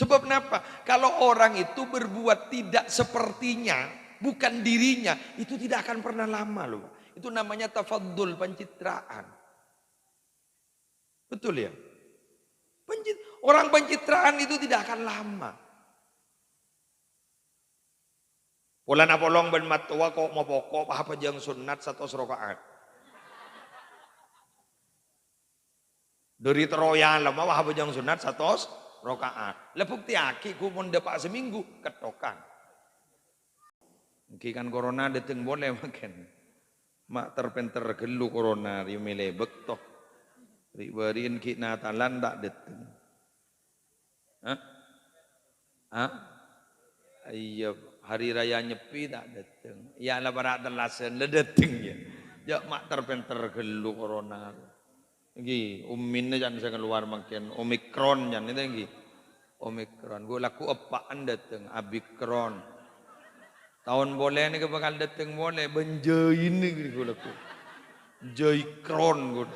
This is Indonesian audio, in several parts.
Sebab kenapa? Kalau orang itu berbuat tidak sepertinya, bukan dirinya, itu tidak akan pernah lama loh. Itu namanya tafaddul, pencitraan. Betul ya? Orang pencitraan itu tidak akan lama. Pola napolong ben matua kok mau pokok apa jang sunat 100 rakaat. Dari teroyan lama apa jang sunat 100 rakaat. Lah bukti aki ku mun depak seminggu ketokan. Ki kan corona deteng boleh makan. Mak terpenter gelu corona ri melebek toh. Ri berin ki natalan tak deteng. Hah? Hah? Iya, hari raya nyepi tak dateng. Ya lah barak telasen le dateng ya. Ya mak terpenter gelu corona. Iki umminnya jangan saya keluar makin omikron jangan itu iki. Omikron. Gue laku apaan dateng abikron. Tahun boleh ni bakal dateng boleh benjain ni gue laku. Joykron gue.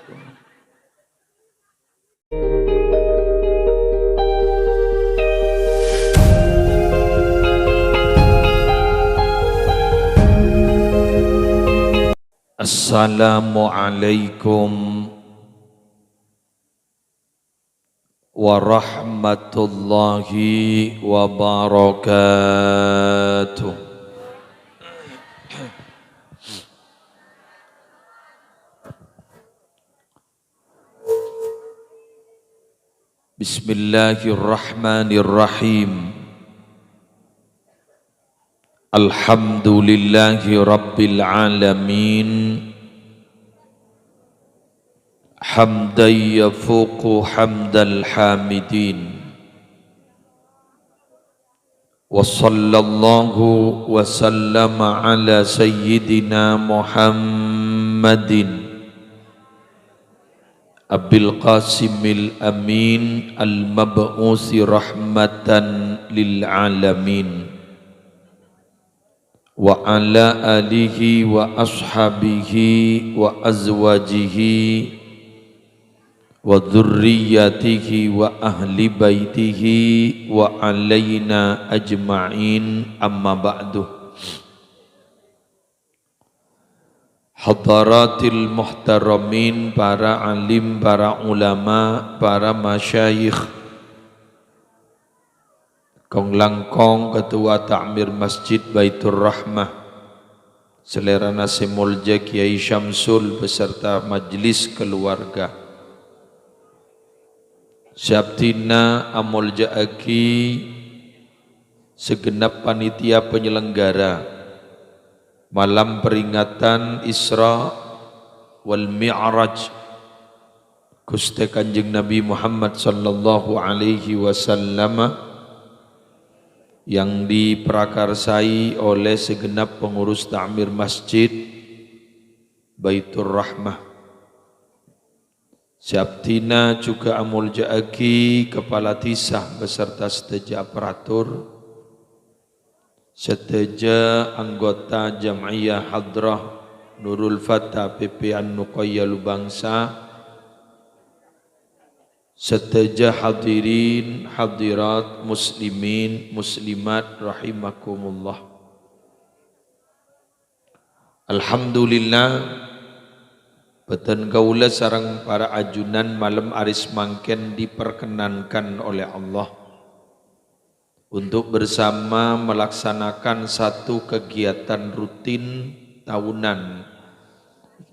Assalamualaikum warahmatullahi wabarakatuh. Bismillahirrahmanirrahim. Alhamdulillahi rabbil alamin. Hamdan yafuqu hamdal hamidin. Wa sallallahu wa sallama ala sayyidina Muhammadin Abil Qasimil Amin al-mab'usi rahmatan lil alamin wa ala alihi wa ashabihi wa azwajihi wa dzurriyyatihi wa ahli baitihi wa alaina ajma'in amma ba'du. Hadaratil muhtaramin, para alim, para ulama, para masyayikh, Kong Langkong, Ketua Ta'mir Masjid Baitur Rahmah, Selera Nasi Mulja Kiai Syamsul beserta majlis keluarga. Syabtina Amul Ja'aki, segenap panitia penyelenggara malam peringatan Isra wal Mi'raj Gusti Kanjeng Nabi Muhammad sallallahu alaihi wasallam yang diprakarsai oleh segenap pengurus Ta'mir Masjid Baitur Rahmah. Syabtina juga Amul Ja'aki, Kepala Tisah beserta seteja aparatur, seteja anggota Jam'iyah Hadrah Nurul Fatah PP An-Nuqayya Lubangsa, seteja hadirin hadirat muslimin muslimat rahimakumullah. Alhamdulillah beten kaula sareng para ajunan malam aris mangken diperkenankan oleh Allah untuk bersama melaksanakan satu kegiatan rutin tahunan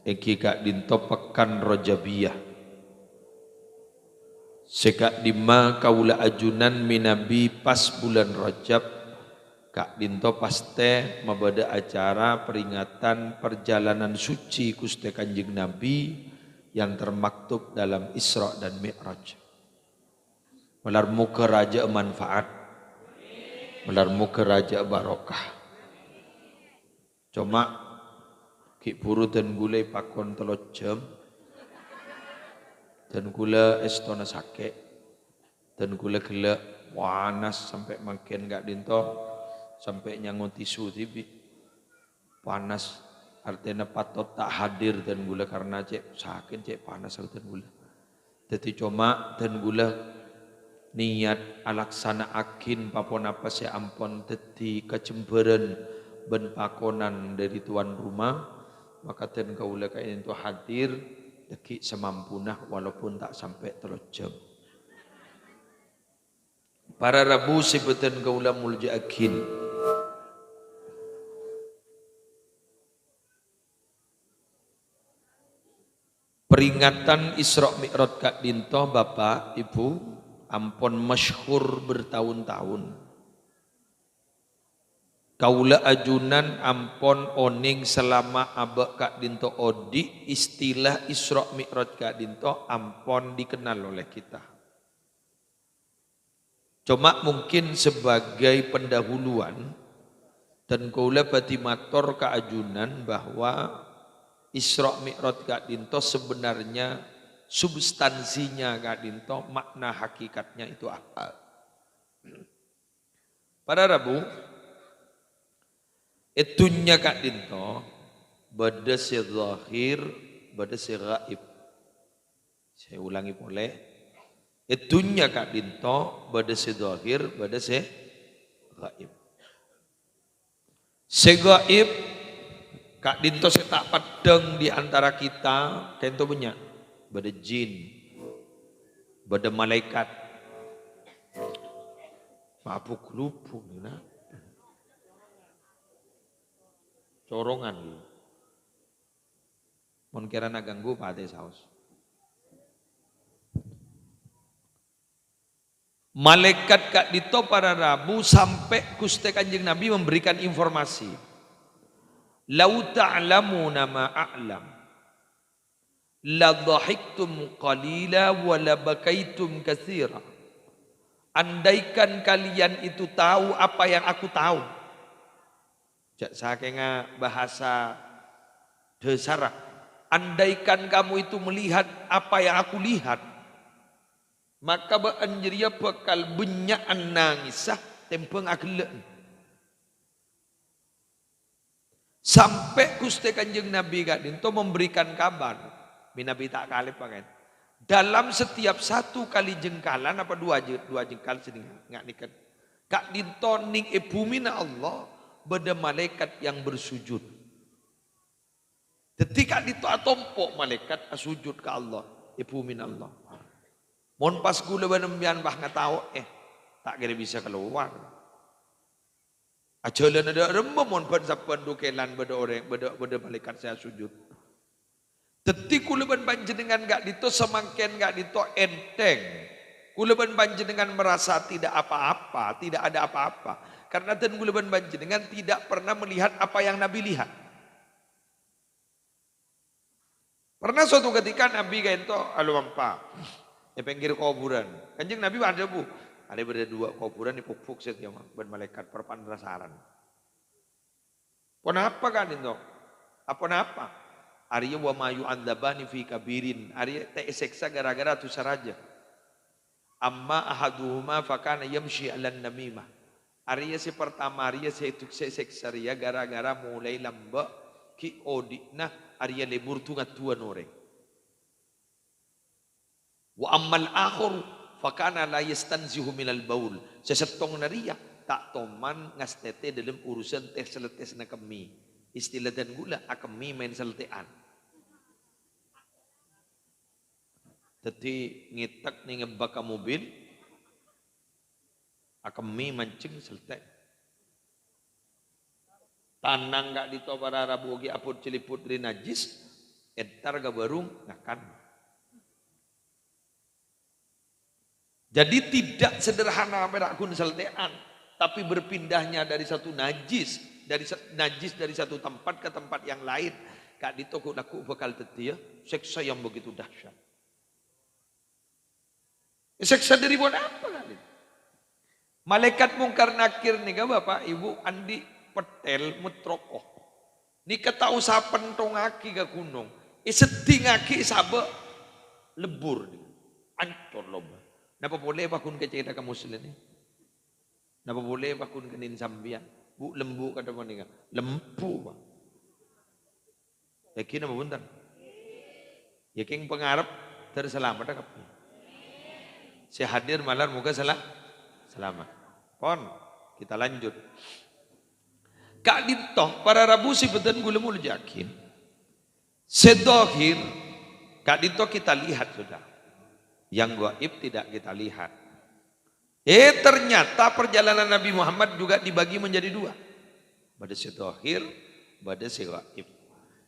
Eki Kak Dinto Pekan Rojabiyah. Sekak dima kaula ajunan minabi pas bulan Rajab Kak Dinto paste mabada acara peringatan perjalanan suci Gusti Kanjeng Nabi yang termaktub dalam Isra dan Mi'raj. Melar muka raja manfaat, melar muka raja barokah. Cuma ki puru dan gulai pakon telot jam dan gula estona sake dan gula gela panas sampai makin gak dinto sampai nyangun tisu tibi panas artinya patot tak hadir dan gula karena cek sakit cek panas dan gula. Jadi cuma dan gula niat alaksana akin papon apa se ampon teti kecemberan ben pakonan dari tuan rumah, maka ten kaula kain itu hadir deki semampunah walaupun tak sampai 3 jam. Para Rabu sebutan kaula mulja akin. Peringatan Isra Mi'raj Kak Dinto Bapak Ibu ampon masyhur bertahun-tahun. Kaula ajunan ampon oning selama abak Kak Dinto odi istilah Isra Mi'raj Kak Dinto ampon dikenal oleh kita. Cuma mungkin sebagai pendahuluan dan kaula batimator keajunan bahwa Isra Mi'raj Kak Dinto sebenarnya substansinya Kak Dinto, makna hakikatnya itu apa? Pada Rabu, itunya Kak Dinto, bada si zahir, bada si gaib. Saya ulangi boleh. Itunya Kak Dinto, bada si zahir, bada si gaib. Si gaib, Kak Dinto saya tak padang di antara kita, kento punya, bada jin, bada malaikat, mabuk lupu, nah, corongan, mon kira na ganggu pada saus. Malaikat Kak Dinto para Rabu sampai Gusti Kanjeng Nabi memberikan informasi. Lau ta'lamuna ma a'lam la dhahiktum qalila wa la bakaitum katsira. Andaikan kalian itu tahu apa yang aku tahu. Jak saking bahasa dasar. Andaikan kamu itu melihat apa yang aku lihat, maka beanjeria bakal banyak nangisah tempeng agelek. Sampai Gusti Kanjeng Nabi Kak Dinto memberikan kabar, Nabi tak kalip pakai. Dalam setiap 1 kali jengkalan apa 2 jengkal sedingin nggak nikat. Kak Dinto ning bumi na Allah beda malaikat yang bersujud. Ketika Dinto atompok malaikat sujud ke Allah, bumi na Allah. Mon pas gula benembian bah ngatau tak kira bisa keluar. Ajalan ada rememon pen sapan dukelan beda orang beda malaikat saya sujud. Teti kuleban panjenengan gak dito semangken gak dito enteng. Kuleban panjenengan merasa tidak apa-apa, tidak ada apa-apa. Karena ten kuleban panjenengan tidak pernah melihat apa yang Nabi lihat. Pernah suatu ketika Nabi gento alumpa di pinggir kuburan. Kanjeng Nabi ada bu. Ada berdua kuburan di puk-puk setiap ben malaikat perpandasaran. Kenapa kan itu? Apa napa? Arya wa mayu andabani fi kabirin. Arya tak seksa gara-gara tu saraja. Amma ahaduhuma fakana yamshi ala namimah. Arya si pertama Arya si itu seksa ria gara-gara mulai lamba ki odikna Arya lebur tu ngatuan orang. Wa ammal akhir fakana la yastanzihu minal baul. Sesetong naria tak toman ngastete dalam urusan teh seletes na kami. Istilah dan gula akemi main seletean. Tadi ngitak ni ngebaka mobil akemi mancing selete. Tanang gak dito para Rabu gi apot ciliput dari najis entar gabarung ngakan. Jadi tidak sederhana merakun seltean, tapi berpindahnya dari satu najis dari satu tempat ke tempat yang lain. Kak di toko laku bakal tetia, seksa yang begitu dahsyat. Seksa dari buat apa kali? Malaikat mungkar nakir nih Bapak Ibu Andi petel mutrokoh. Ni kata usah pentongaki ke gunung. Setingaki sabe lebur, ancur loba. Napa boleh bakun kecil kamu muslim ni? Napa boleh bakun kenin sambian? Bu lembu kata mana? Lempu pak. Yakin apa buntan? Yakin pengarap terselamat tak? Saya hadir malam moga selamat. Pon, kita lanjut. Kak Dito, para Rabu si beden gula mulu yakin. Sedohir, Kak Dito kita lihat sudah. Yang gaib tidak kita lihat. Ternyata perjalanan Nabi Muhammad juga dibagi menjadi dua. Bada sedohir, bada segaib.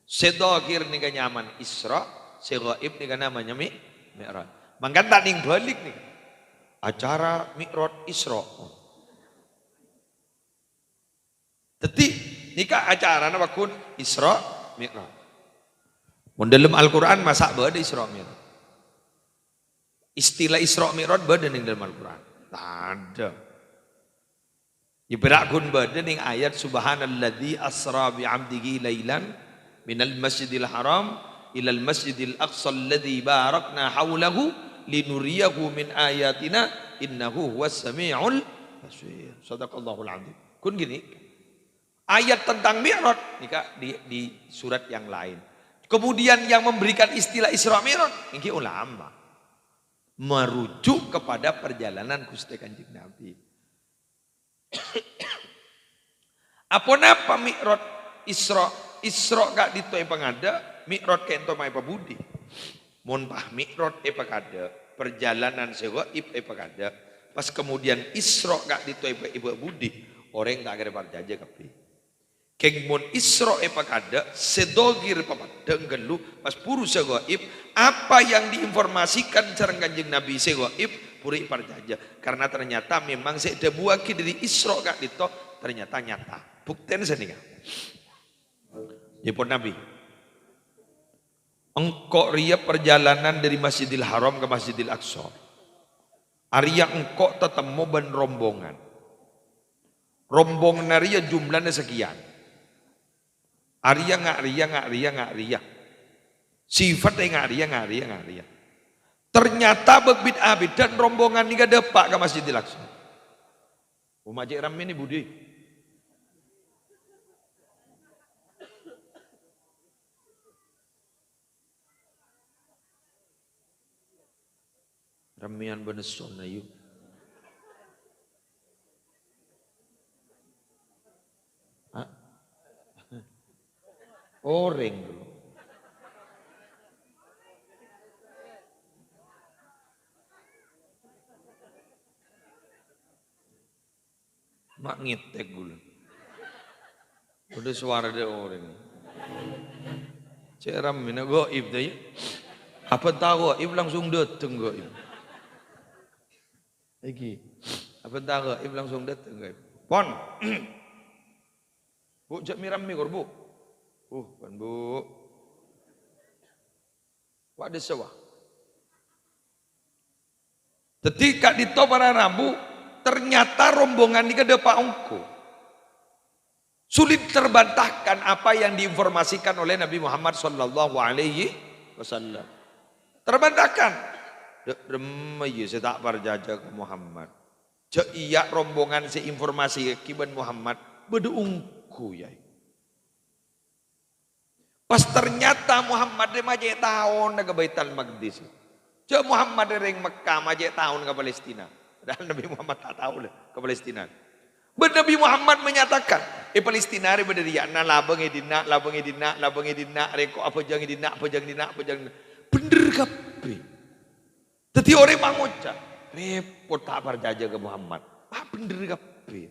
Sedohir ni kan nyaman Isra, segaib ni kan namanya Mi'raj. Mangkan tak ning balik nih. Acara Mi'raj Isra. Teti nikah acara nama kun Isra Mi'raj. Mun dalam Al-Qur'an masa bada Isra Mi'raj. Istilah Isra Mi'raj bada ning dalam Al-Qur'an. Tak ada. Ibarat kun bada ning ayat subhanalladzi asra bi 'abdihi lailan minal masjidil haram ilal masjidil aqsa alladzi barakna haulahu linuriyahu min ayatina innahu huwas samiul basir. Shadaqallahul azim. Kun gini. Ayat tentang Mi'raj di surat yang lain. Kemudian yang memberikan istilah Isra Mi'raj ini ulama. Merujuk kepada perjalanan Gusti Kanjeng Nabi. Apa Mi'raj Isra gak ditoy pangada, Mi'raj kento mai pabudi. Mun pah Mi'raj pagada, perjalanan segaib pagada. Pas kemudian Isra gak ditoy ibu budi, orang tak ada parjaja kapi. Keng mun Isra pagada, sedogir papadeng gelu pas puru segaib, apa yang diinformasikan sareng Kanjeng Nabi segaib puri parjaja. Karena ternyata memang seda buaki dari Isra gak dito ternyata nyata. Bukten seninga. Jepun Nabi. Engkau ria perjalanan dari Masjidil Haram ke Masjidil Aqsa. Arya engkau tetemu ban rombongan. Rombongan ria jumlahnya sekian. Arya ngak ria. Sifatnya ngak ria. Ternyata begbit abid dan rombongan ini gak depak ke Masjidil Aqsa. Majik rame ini budi. Ramian beneson ayu. Oreng dulu. Mak ngitek dulu. Udah suara dia orang. Cik Ramin goib dah ya. Apa tahu goib langsung datang goib. Lagi. Apa tahu goib langsung datang goib. Pon. Bu jak miram mi korbu. Pon bu. Wak ada sewah. Ketika dito para Rabu, ternyata rombongan ini kedepak engkau. Sulit terbantahkan apa yang diinformasikan oleh Nabi Muhammad sallallahu alaihi wasallam. Terbantahkan. Remayu saya tak parjaja ke Muhammad. Cek iya rombongan seinformasi kiban Muhammad bedeungku ya. Pas ternyata Muhammad dia majek tahun ke Baitul Maqdis. Cek Muhammad ring Mekah majek tahun ke Palestina. Padahal Nabi Muhammad tak tahu lah ke Palestina. Nabi Muhammad menyatakan, Palestina re berdiri na labang edina, reko apa jangan dina. Bener kape. Tetapi orang mangucap, repot tak parjaja ke Muhammad. Bener kape.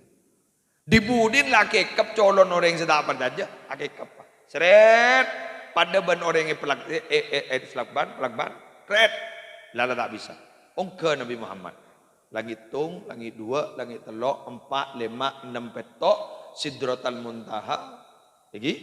Dibudin lah kekap colon orang yang sedang parjaja, kekap. Seret pada ban orang yang pelakban, red, lala tak bisa. Ongke Nabi Muhammad. Langit tung, langit dua, langit telok, 4, 5, 6 petok, Sidratal Muntaha, lagi,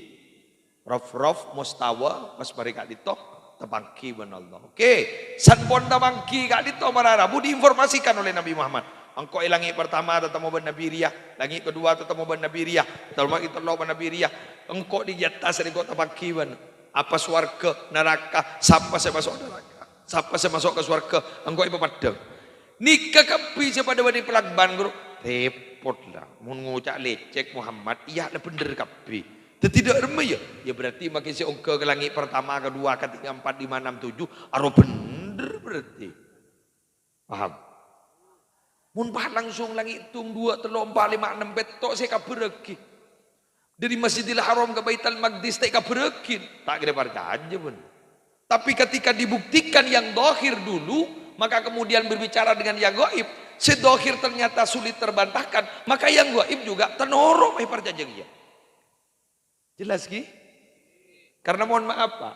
Raf, Mustawa, pas mereka ditok, tabangki ben Allah. Oke, sanpon tabangki kak dito para Rabu diinformasikan oleh Nabi Muhammad. Engkau langit pertama tetemu ben Nabi Riyah, langit kedua tetemu ben Nabi Riyah, langit telok ben Nabi Riyah. Engkau di atas engkau tabangki ben. Apa swarga, neraka, siapa saya masuk neraka, siapa saya masuk ke swarga, engkau ibu padang. Nikah kapi pada bani pelakban guru repot lah mengucap lecek Muhammad iya lah bener kapi tidak remeh ya berarti makin si ongke ke langit pertama kedua ketiga 4 5 6 7 aro bener berarti paham Mun bah langsung langit tung 2, 3, 4, 5, 6 petok saya kabereki. Dari Masjidil Haram ke Baitul Maqdis tak kaberekin. Tak kira percaya pun. Tapi ketika dibuktikan yang dohir dulu, maka kemudian berbicara dengan yang gaib. Si dohir ternyata sulit terbantahkan, maka yang gaib juga tenoro percaya dia. Jelas ki? Karena mohon maaf Pak,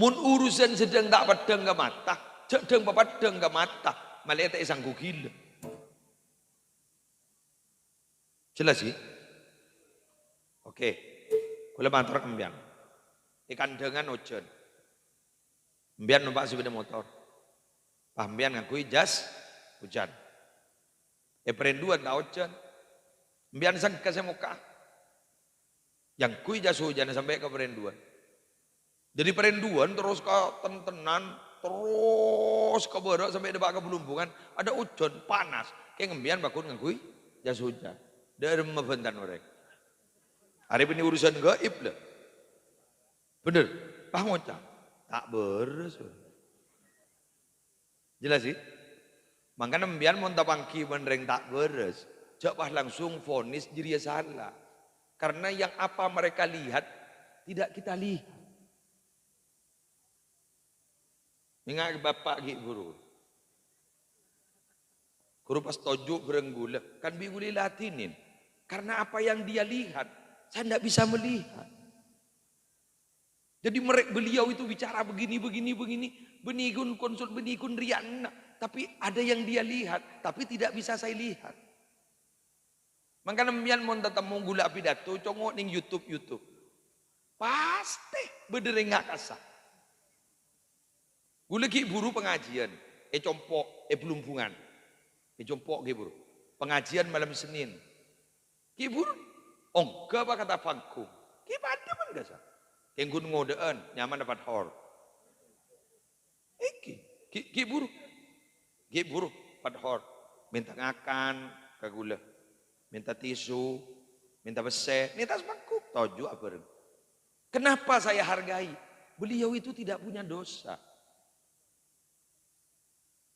mun urusan sedang tak padang ke mata, sedang padang ke mata, malah tak sanggup gila. Jelas ki? Oke, kula bantar kembian. Ikan dengan ojen. Mbian numpak sepeda motor. Pambian ngakui jas hujan. Perenduan tak ojen. Mbian sang kasih muka. Yang kui jas hujan sampai ke perenduan. Jadi perenduan terus ke tentenan, terus ke borok sampai depan ke Belumpungan. Ada hujan panas. Kayak ngembian bakun ngakui jas hujan. Dari membentan orang. Hari ini urusan gaib lah. Bener, paham ngocak? Tak beres. Jelas sih? Makanya mbian mau tapangki benereng tak beres. Coba langsung vonis diri salah. Karena yang apa mereka lihat tidak kita lihat. Ingat bapak gitu guru. Guru pas tojuk berenggula kan biguli latinin. Karena apa yang dia lihat saya tidak bisa melihat. Jadi beliau itu bicara begini. Benikun konsul, benikun riana. Tapi ada yang dia lihat. Tapi tidak bisa saya lihat. Maka nembian mau tetap gula pidato. Congok ning YouTube. Pasti berdering gak kasar. Gula ki buru pengajian. Compok, Belumpungan. Compok ki buru. Pengajian malam Senin. Ki buru. Ongga apa kata pangku. Ki pada man gak sah. Kenggun ngodean, nyaman dapat hor. Ki buru. Ki buru, dapat hor. Minta ngakan, ke gula. Minta tisu, minta bese, minta sepangku. Toju apa? Kenapa saya hargai? Beliau itu tidak punya dosa.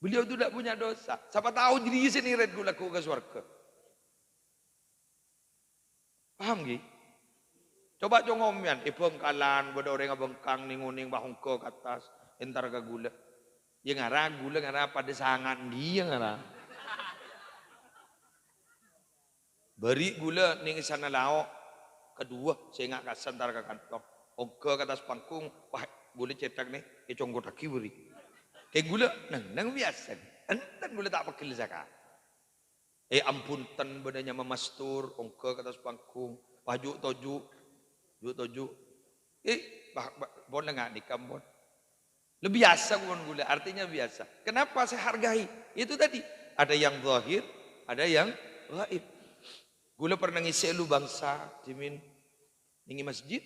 Beliau itu tidak punya dosa. Siapa tahu jadi sini red gula ke surga. Paham gak? Coba jongomian, bengkalan, bodo orang bengkang ninguning bahung ke atas, entar ke gula. Ya ngara gula ngara pada sangat dia ngara. Beri gula ning sana lao. Kedua, saya nggak kasih entar ke kantong. Ongke ke atas pangkung, wah gula cetak nih, conggo taki beri. Kayak gula, nang biasa. Enten gula tak pakil zakat. Ampun ten badannya memastur, ongke ke atas pangkung, paju toju. Bon enggak di kampung. Lebih biasa bukan gula, artinya biasa. Kenapa saya hargai? Itu tadi, ada yang zahir, ada yang gaib. Gula pernah ngisi lu bangsa, jimin ningi masjid.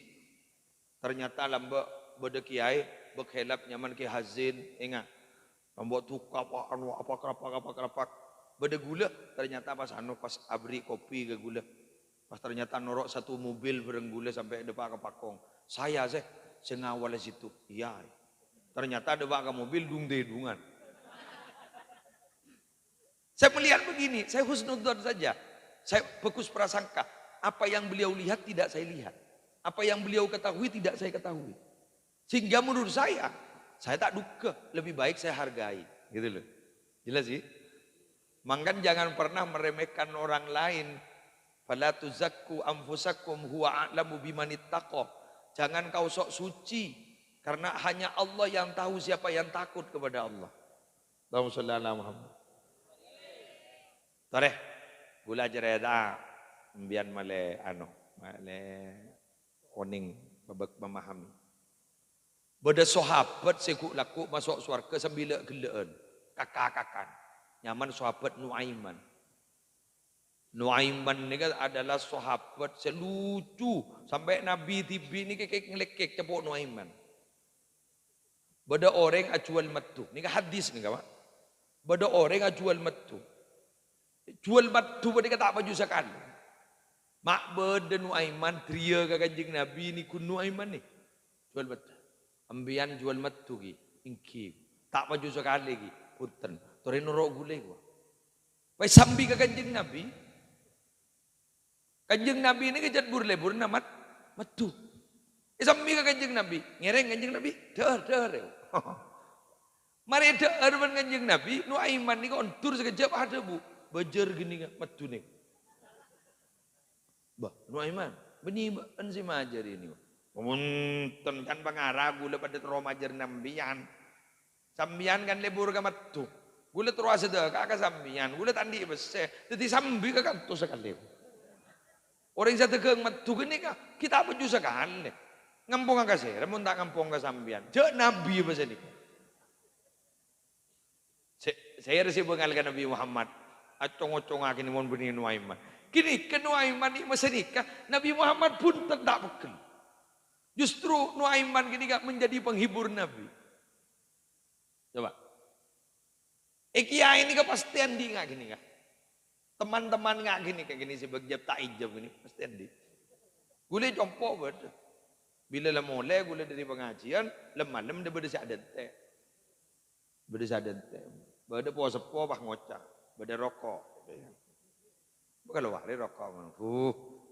Ternyata lamba beda kiai, bekhelap nyaman ki hazin, ingat. Lamba tukar apa kerapak. Beda gula, ternyata pas abri kopi ke gula. Pas ternyata norok satu mobil berenggula sampai depan ke pakong. Saya ngawal situ. Iya. Ternyata depan ke mobil dung-dedungan. Saya melihat begini, saya husnudzon saja. Saya fokus prasangka. Apa yang beliau lihat tidak saya lihat. Apa yang beliau ketahui tidak saya ketahui. Sehingga menurut saya tak duka. Lebih baik saya hargai. Gitu loh. Jelas sih? Makanya jangan pernah meremehkan orang lain. Fala tuzakku anfusakum huwa a'lamu bimanittaqa. Jangan kau sok suci karena hanya Allah yang tahu siapa yang takut kepada Allah. Allahumma shalli ala Muhammad. Tare gula jereda mbian male oning babak memahami. Beda sahabat seku laku masuk surga sambil geleen kakak-kakan. Nyaman sahabat Nuaiman. Nuaiman ini kan adalah sahabat selucu sampai Nabi tibi ini kayak ngelekek cepok Nuaiman. Beda orang ajual metu. Ini kan hadis nih kawan. Beda orang ajual metu. Jual metu beda kata apa juga sekali. Mak beda Nuaiman tria ke kanjeng Nabi ini kun Nuaiman nih. Jual metu. Ambian jual metu ki. Ingki. Tak baju sekali ki. Punten. Tore norok gule gua. Pai sambi ke kanjeng Nabi. Kanjeng Nabi ini kejat lebur namat metu. Sambi ke kanjeng Nabi, ngereng kanjeng Nabi, der. Mari der ban kanjeng Nabi, nu aiman ni kon tur sekejap ada bu, bejer gini metu nih. Bah, nu aiman, beni ban si majar ini. Munten kan pangarah gula pada teromajar nambian. Sambian kan lebur ke metu. Gula terus ada kakak sambian, gula tandi besar, jadi sambi ke kantu sekali. Orang yang tegeng metu gini kah? Kita pun juga sekali. Ngampung ke saya, remun tak ngampung ke sambian. Jek Nabi bahasa ini. Saya resi bengalkan Nabi Muhammad. Acong-acong akin mon benih Nuaiman. Kini ke Nuaiman ini masa nikah, Nabi Muhammad pun tak bekal. Justru Nuaiman gini gak menjadi penghibur Nabi. Coba. Kiai ini kepastian di nggak gini nggak? Teman-teman nggak gini kayak gini sebagai tak ijab ini pastian di. Gule jompo betul. Bila mulai gule dari pengajian, malam dia berdesadan teh. Berdesadan teh. Berde puasa po bah ngocah, berde rokok. Kalau hari rokok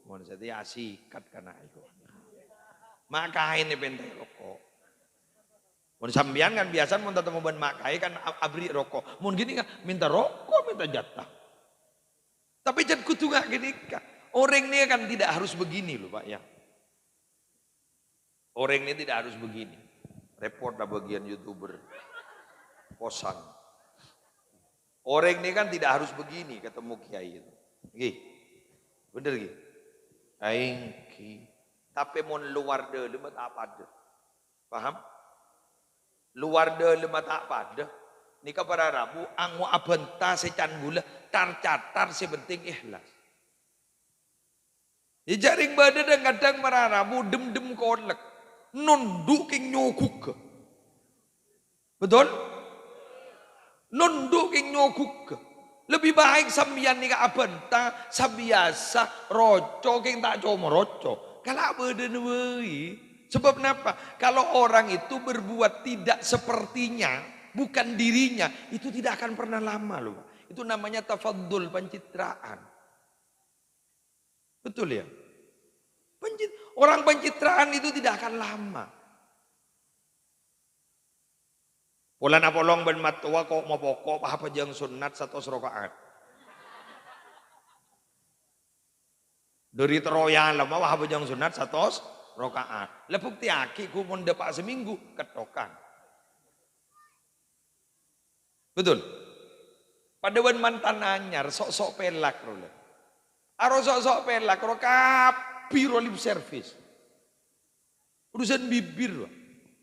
mau setia asikat karena itu. Maka ini penting rokok. Mun sambian kan biasa mun tetemu ban makai kan abri rokok. Mun gini kan minta rokok, minta jatah. Tapi jangan kutu gak gini kan. Orang ini kan tidak harus begini loh Pak ya. Orang ini tidak harus begini. Repot lah bagian YouTuber. Posan. Orang ini kan tidak harus begini ketemu kiai itu. Gih. Bener gih. Aing ki. Tapi mun luar de lemat apa de. Paham? Luar de lemat tak pada nikah para Rabu angu abenta secan gula tar-catar sebenting ikhlas ya jaring badan dan kadang para Rabu dem-dem kolek nunduk king nyokuk betul nunduk king nyokuk lebih baik sambian nikah abenta sabiasa roco king tak cuma roco kalau badan wei. Sebab kenapa? Kalau orang itu berbuat tidak sepertinya, bukan dirinya, itu tidak akan pernah lama loh. Itu namanya tafaddul, pencitraan. Betul ya? Orang pencitraan itu tidak akan lama. Pola napolong ben matua kok mau pokok apa jang sunat 100 rakaat. Dari teroyan lama apa jang sunat 100 rakaat. Lepuk tiaki ku mun depak seminggu ketokan. Betul. Pada wan mantan anyar sok-sok pelak role. Aro sok-sok pelak ro kapi ro lip service. Urusan bibir loh.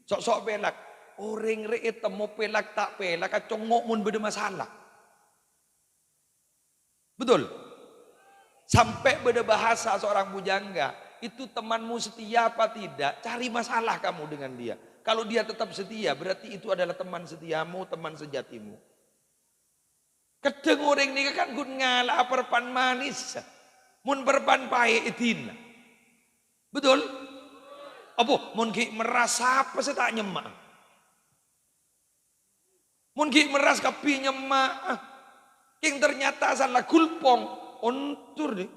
Sok-sok pelak. Orang re temu pelak tak pelak kacongok mun beda masalah. Betul. Sampai beda bahasa seorang bujangga. Itu temanmu setia apa tidak? Cari masalah kamu dengan dia. Kalau dia tetap setia, berarti itu adalah teman setiamu, teman sejatimu. Kedeng orang ini kan gun ngalah perpan manis. Mun perpan pahe itin. Betul? Apa? Mun ki merasa apa saya tak nyemak. Mun ki meras kapi nyemak. King ternyata salah gulpong. Ontur deh.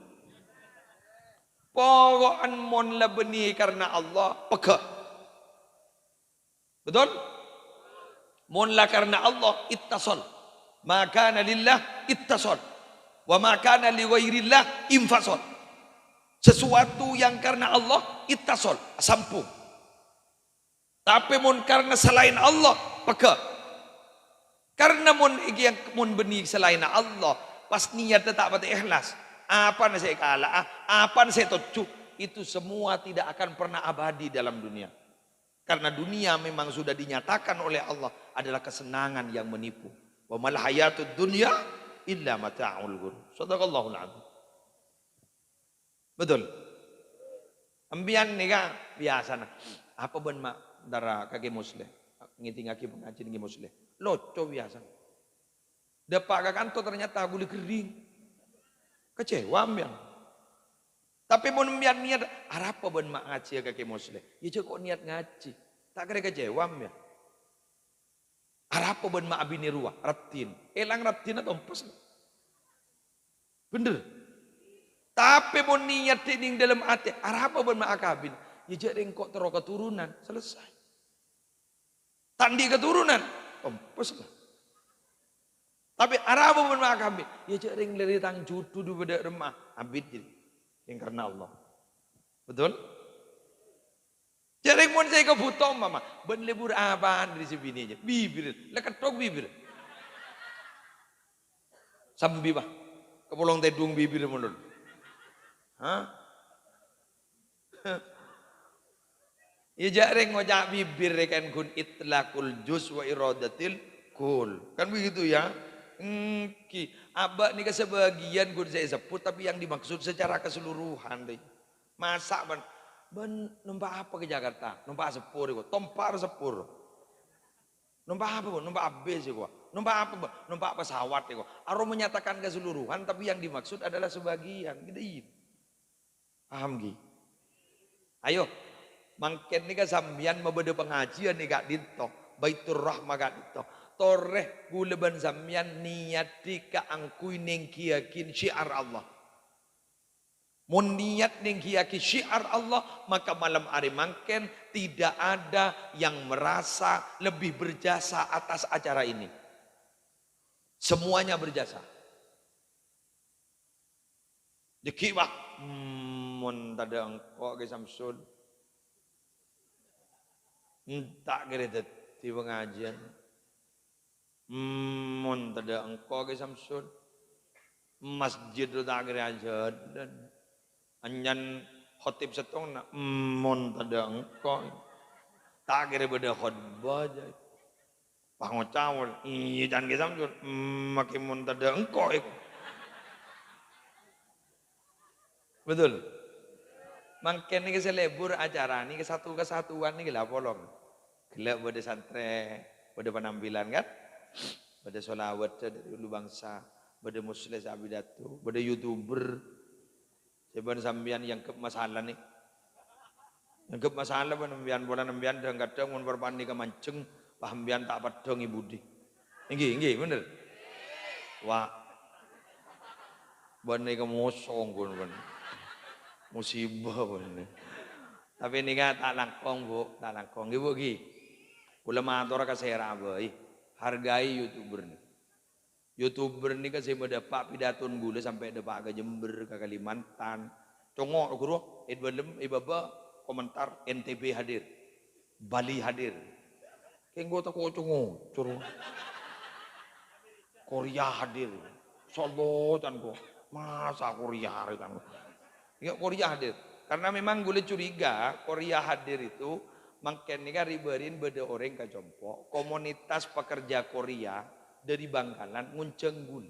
Pokoknya mon la benih karena Allah peka. Betul? Mon la karena Allah ittasal. Maka lillah ittasal. Wa maka li ghairillah infasal. Sesuatu yang karena Allah ittasal, sambung. Tapi mon karena selain Allah peka. Karena mon yang mon benih selain Allah pas niat tetap mati ikhlas. Apa yang saya kalah, apa yang saya tocu, itu semua tidak akan pernah abadi dalam dunia. Karena dunia memang sudah dinyatakan oleh Allah adalah kesenangan yang menipu. Wa mal hayatud dunya illa mata'ul ghurur. Shadaqallahul azim. Betul. Ambian nih kan biasa nah. Apa ben mak dara kaki muslim, ngiting kaki pengajian ngi muslim. Loco biasa. Depak kantor ternyata guli kering. Kecewa ambian. Tapi mau niat niat apa ben mak ngaji kaki muslim. Ya kok niat ngaji. Tak kira kecewa ambian. Apa ben mak abini ruah ratin. Elang ratin atau empes. Bener. Tapi mau niat ning dalam hati, arah apa ben maakabin? Ya jadi kok tero keturunan, selesai. Tandi keturunan, kompos lah. Tapi arah apa ben maakabin? Ya jadi leri tang jutu du beda remah, abid jadi. Yang karena Allah. Betul? Jadi mau saya kebutuhan mama, ben lebur apaan dari sini aja, bibir, leketok bibir. Sambil bah, kepulauan tedung bibir menurut. Hah? Ya jareng ngojak bibir kan kun itlaqul juz wa iradatil kul. Kan begitu ya? Abak nih sebagian gue saya sebut tapi yang dimaksud secara keseluruhan deh. Masa ben numpak apa ke Jakarta? Numpak sepur itu, tompar sepur. Numpak apa bu? Numpak abis itu. Numpak apa bu? Numpak pesawat itu. Arum menyatakan keseluruhan tapi yang dimaksud adalah sebagian. Gitu. Paham Gi? Ayo, mangken nih sambian membeda pengajian nih kak dinto, baitur rahmah kak dinto. Toreh guleban sambian niati ka angkui nengkiakin syiar Allah. Mun niat nengkiakin syiar Allah, maka malam hari mangken tidak ada yang merasa lebih berjasa atas acara ini. Semuanya berjasa. Dikibah. Mun tada engkau ke Samsul tak kira di pengajian mun tada engkau ke Samsul masjid tu tak kira aja dan anyan khotib setong nak mun tada engkau tak kira beda khutbah aja pangocawal iya jangan ke Samsul makin mun tada engkau betul. Mangken ini selebur acara ini kesatuan ini lah polong. Gelap pada santre, pada penampilan kan, pada solawat dari dulu bangsa, pada muslim abidatu, pada youtuber, sebenarnya sambian yang ke masalah nih, yang ke masalah penampilan bola nampian dan kadang mun berpandi kemanceng, pahambian tak padong ibu di, inggi bener, wah, bani kemosong pun musibah bener. Tapi ini kan tak langkong bu, tak langkong ibu gi. Kula matur ka sera boy, hargai youtuber nih. Youtuber nih kan saya mendapat pidaton gula sampai depak ke Jember ke Kalimantan. Congok guru, edbalem ibaba komentar NTB hadir, Bali hadir. Kayak gue tak congok, curu. Korea hadir, Solo dan kok masa Korea hadir kan. Ya Korea hadir. Karena memang gue curiga Korea hadir itu mangken nih kan riberin beda orang ke jompo. Komunitas pekerja Korea dari Bangkalan ngunceng gue.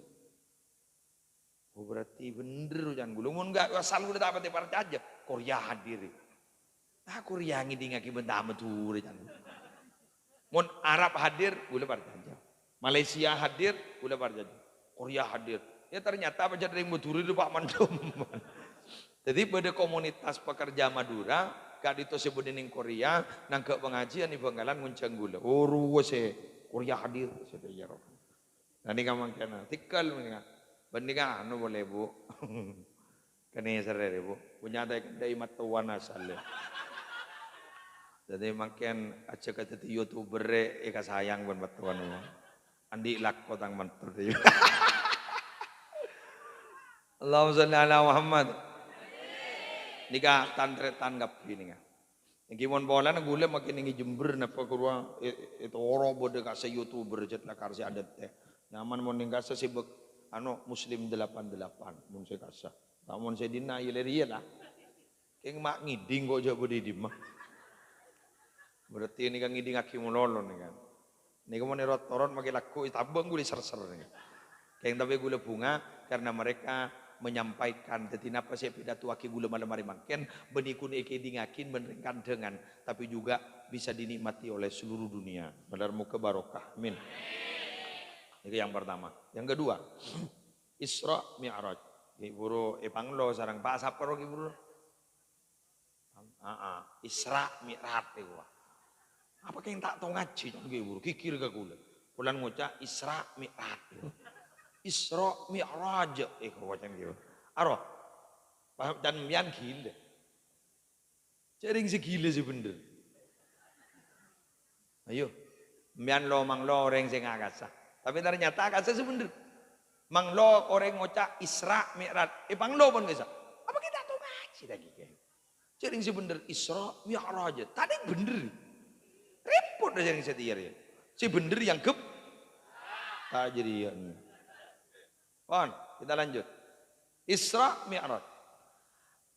Oh berarti bener jangan gue. Mun enggak asal gue tak apa aja. Korea hadir. Ah Korea ngidi ngaki bentama tuh jangan. Mun Arab hadir gue aja. Malaysia hadir gue aja. Korea hadir. Ya ternyata apa jadi yang berduri itu Pak Mandom. Jadi pada komunitas pekerja Madura, kak itu sebut ning Korea, nang ke pengajian di Bangkalan nguncang gula. Oh ruwes Korea hadir, saya ya roh. Nanti kamu kena, tikal mereka. Bandingan anu boleh bu, kene sere bu. Punya ada dari matuan asal. Jadi makin aja kata youtuber eka sayang buat matuan bu. Andi lakko tang mantur. Allahumma sholli ala Muhammad. Nika tantre tanggap gini kan. Yang kimon bola na gula makin ngi Jember na pagurwa itu oro bode ka sa YouTuber jet la karsi adat teh. Naman mon ning kasa sibuk ano Muslim 88 mun se kasa. Namun se dina ileria lah. Keng mak ngiding kok jabo di mah. Berarti ini kan ngiding aki mulolo nih kan. Nih kamu nih rotoron makin laku itabang gula ser-ser nih. Keng tapi gula bunga karena mereka menyampaikan jadi apa sih pidato aki gula malam hari mangken benikun eke dingakin menerangkan dengan tapi juga bisa dinikmati oleh seluruh dunia benar muka barokah amin. Itu yang pertama. Yang kedua Isra Mi'raj iburu panglo sarang Pak Sapro iburu Isra Mi'raj itu apa yang tak tahu ngaji iburu kikir ke gula pulan ngucap Isra Mi'raj Isra Mi'raj. Kau macam gitu. Aro. Dan mian gila. Cering segila sih bener. Ayo. Mian lo mang lo orang sing agasa. Tapi ternyata agasa sih bener. Mang lo orang ngocak Isra Mi'raj. Bang lo pun bisa. Apa kita tuh ngaji lagi kan? Cering sih bener Isra Mi'raj. Tadi bener. Repot dah cering setir ya. Si bener yang gep. Tak jadi ya. Pon, kita lanjut. Isra Mi'raj.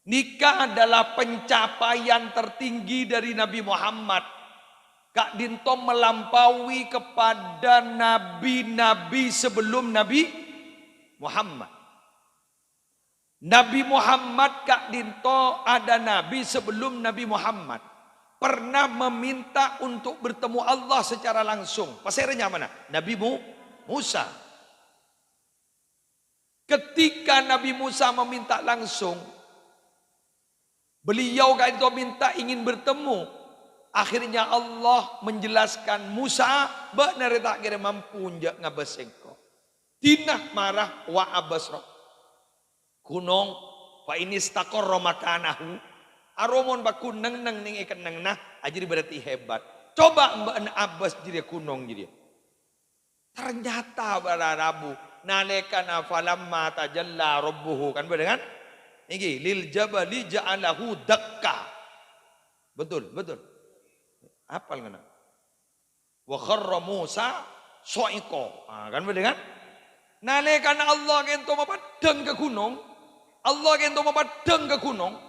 Nikah adalah pencapaian tertinggi dari Nabi Muhammad. Kak Dinto melampaui kepada nabi-nabi sebelum Nabi Muhammad. Nabi Muhammad Kak Dinto ada nabi sebelum Nabi Muhammad. Pernah meminta untuk bertemu Allah secara langsung. Pasirnya mana? Nabi Musa. Ketika Nabi Musa meminta langsung, beliau Kak Dinto minta ingin bertemu. Akhirnya Allah menjelaskan Musa benar tak kira mampu ngabasengko. Tinah marah wa abasro. Gunung fa ini istaqarra makanahu. Aromon ba kunang nang ning ikan nang nah ajri berarti hebat. Coba mbak Abbas jadi gunung jadi. Ternyata Rabu nalekana falamma tajalla rabbuhu kan benar kan? Iki lil jabali ja'alahu dakka. Betul, betul. Apal kena. Wa kharra Musa soiko. Kan benar kan? Nalekana Allah kento mapadang ke gunung. Allah kento mapadang ke gunung.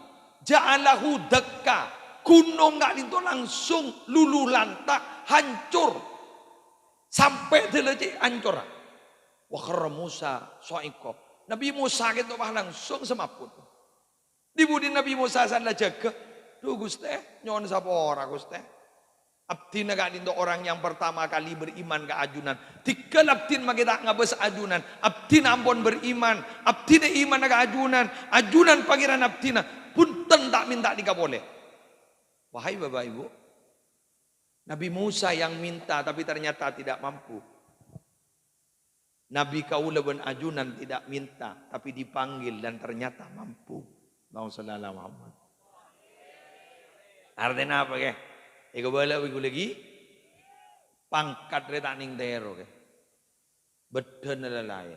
Ja'alahu dakka. Gunung gak itu langsung lulu lantak hancur. Sampai dileci hancur. Wa kharra Musa soiko. Nabi Musa kento langsung semaput. Dibudi Nabi Musa sana jaga. Duh Gusti, nyon sapa ora Gusti? Abdina gak dinto orang yang pertama kali beriman ke ajunan. Tiga abdin makita ngabes ajunan. Abdina ampun beriman. Abdina iman ke ajunan. Ajunan pangeran abdina. Punten tak minta dikabole. Wahai bapak ibu. Nabi Musa yang minta tapi ternyata tidak mampu. Nabi kaula ben ajunan tidak minta tapi dipanggil dan ternyata mampu. Allahumma shalli ala Muhammad. Artinya apa ke? Ego bala wiku lagi pangkat re tak ning tero ke. Beden lalai.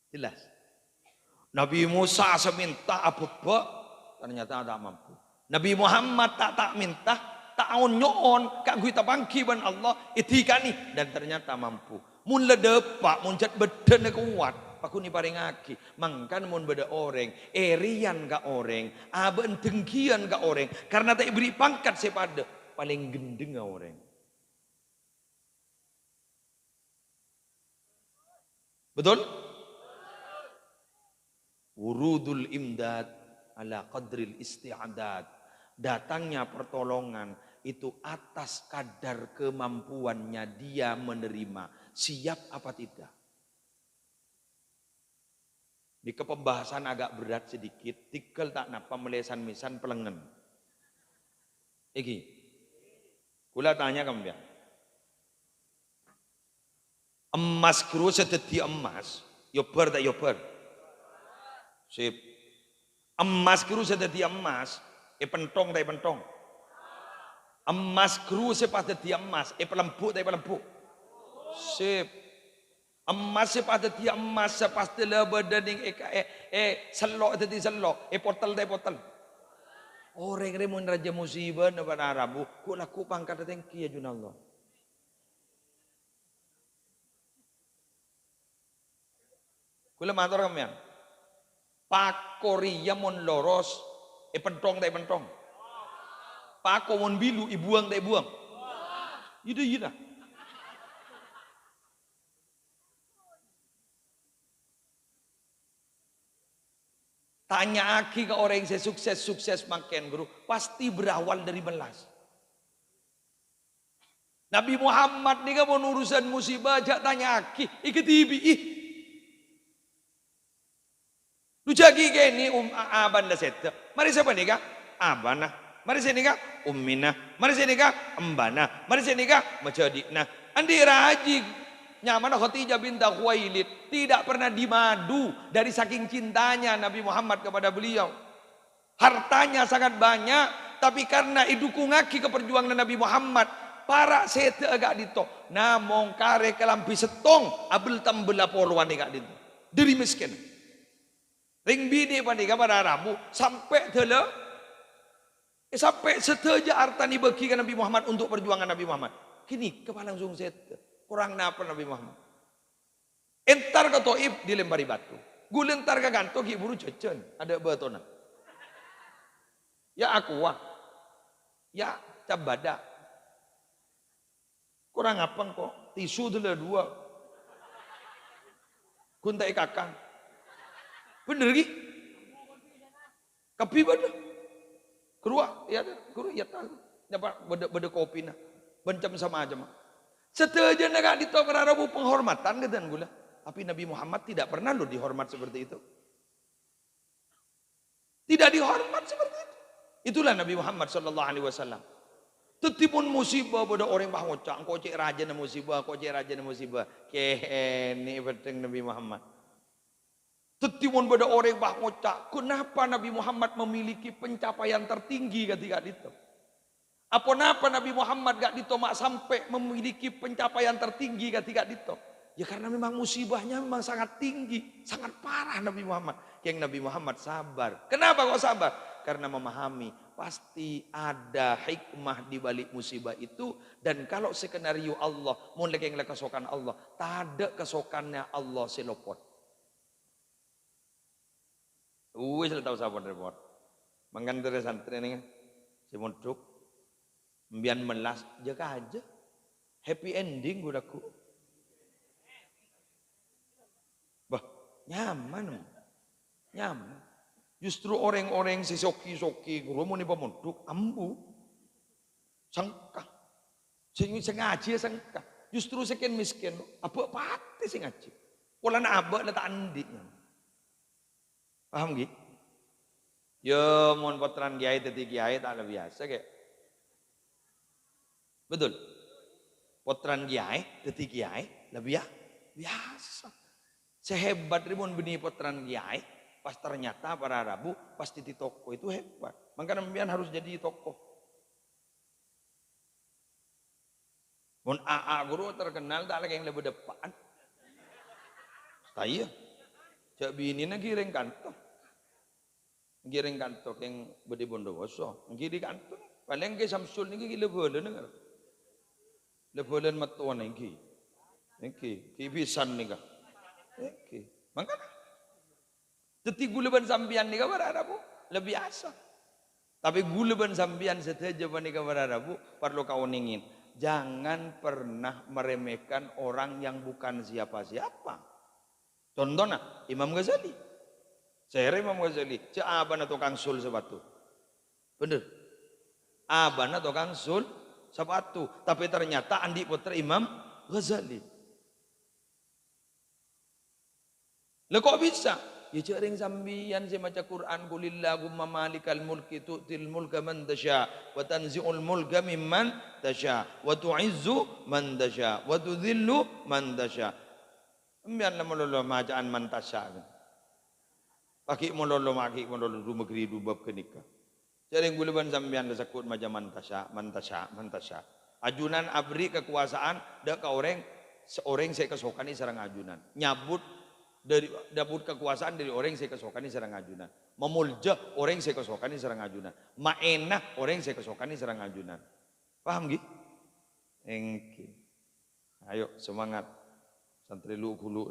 Jelas. Nabi Musa seminta apa ternyata tak mampu. Nabi Muhammad tak minta, tak nyoon kak gui tapangki ban Allah itikani dan ternyata mampu. Mun ledepak mun jat beden kuat. Paku ni paringaki, mangkan mun beda orang, erian ka orang, aben dengkian ka orang, karena tak beri pangkat sepada paling gendeng ka orang. Betul? Wurudul imdad ala qadril isti'adad. Datangnya pertolongan itu atas kadar kemampuannya dia menerima. Siap apa tidak? Di kepembahasan agak berat sedikit, tikel tak napa melesan misan pelengen. Iki, kula tanya kamu ya. Emas kru sededi emas, yober tak yober. Sip. Emas kru sededi emas, pentong tak pentong. Emas kru sepas dadi emas, pelempuk tak pelempuk. Sip. Emas sepada dia emas sepasti leba dening selok tadi selok portal tadi portal. Orang remun raja musibah na Arabu ku laku pangkat tengki ya junallah. Kula matur kamian. Pakoriya mon loros pentong tadi pentong. Pako mon bilu ibuang tadi buang. Yida. Tanya aki ke orang yang sukses makin guru. Pasti berawal dari belas. Nabi Muhammad ni kan mau urusan musibah. Jak tanya aki. Ikut ibi. Lu jagi ke ni aban dah seta. Mari siapa ni kah? Abana. Mari sini kah? Ummina. Mari sini kah? Embana. Mari sini kah? Macadikna. Andi raji. Nyaman Khadijah binti Khuwailid tidak pernah dimadu dari saking cintanya Nabi Muhammad kepada beliau. Hartanya sangat banyak, tapi karena idukungaki keperjuangan Nabi Muhammad, para sete agak dito. Namong kare kelampi setong, abel tambela poluan agak dito. Dari miskin. Ring bini pani kepada Arabu sampai tele, sampai seteja artani bagikan Nabi Muhammad untuk perjuangan Nabi Muhammad. Kini kepala langsung sete, kurang napa Nabi Muhammad. Entar ke Taif dilempari batu, gulentar ke gantung buru cecen, ada batona. Ya aku wah, ya cabada. Kurang apa kok? Tisu dulu dua. Kuntai kakang. Bener lagi? Kapi bener. Keruak, ya keruak, ya tahu. Dapat beda kopi nah. Bencam sama aja mah. Setelah negara ditolak karena Rabu penghormatan gitu gula. Tapi Nabi Muhammad tidak pernah loh dihormat seperti itu. Tidak dihormat seperti itu. Itulah Nabi Muhammad sallallahu alaihi wasallam. Tetipun musibah pada orang bah ngocak, kau cek raja na musibah, kau cek raja na musibah. Keheni beteng Nabi Muhammad. Tetipun pada orang bah ngocak, kenapa Nabi Muhammad memiliki pencapaian tertinggi ketika itu? Apa Nabi Muhammad gak ditomak sampai memiliki pencapaian tertinggi ketika itu? Ya karena memang musibahnya memang sangat tinggi, sangat parah Nabi Muhammad. Yang Nabi Muhammad sabar. Kenapa kok sabar? Karena memahami pasti ada hikmah di balik musibah itu, dan kalau skenario Allah mulai yang kesokan Allah, tak ada kesokannya Allah selopot. Wis tahu sahabat repot. Mangkan dari santri ini si mondok mbian melas jaga aja. Happy ending gudaku. Bah, nyaman. Nyaman. Justru orang-orang si soki-soki guru mau nipa mondok ambu. Sangka. Sing ngaji sangka. Justru sekian miskin. Apa pati sing ngaji. Pola na abak na tak andi. Paham gitu? Ya mohon potran kiai tadi kiai tak lebih biasa kayak. Betul. Potran kiai tadi kiai lebih biasa. Sehebat ribuan benih potran kiai, pas ternyata para Rabu pasti di toko itu hebat. Makanya membian harus jadi toko. Mohon AA guru terkenal tak lagi yang lebih depan. Saya. Cak bini na giring kantor. Giring kantor yang bede Bondowoso. Giring kantor. Paling ke Samsul ni gila bolen dengar. Lebolen matuan ni. Ki bisan ni ka. Makanya. Jadi gulaban sambian ni ka para Rabu lebih asa. Tapi gulaban sambian seteja ni ka para Rabu perlu kau ningin. Jangan pernah meremehkan orang yang bukan siapa-siapa. Contohnya Imam Ghazali. Saya Imam Ghazali. Cak abana tukang sul sepatu. Bener. Abana tukang sul sepatu. Tapi ternyata andi putra Imam Ghazali. Lah kok bisa? Ya cak ring sambian saya baca Quran. Qulillahumma malikal mulki tu'til mulka man tasha. Wa tanzi'ul mulka mimman tasha. Wa tu'izzu man tasha. Wa tudhillu man tasha. Ambian na mololo majaan mantasya. Paki mololo maki mololo rumagri dubab kenika. Jaring gulaban sambian na sakut maja mantasya. Ajunan abri kekuasaan dak ka orang seorang saya kesokani sarang ajunan. Nyabut dari dapur kekuasaan dari orang saya kesokani sarang ajunan. Memulja orang saya kesokani sarang ajunan. Maenah orang saya kesokani sarang ajunan. Paham gitu? Engki. Ayo semangat. Santri lu hulu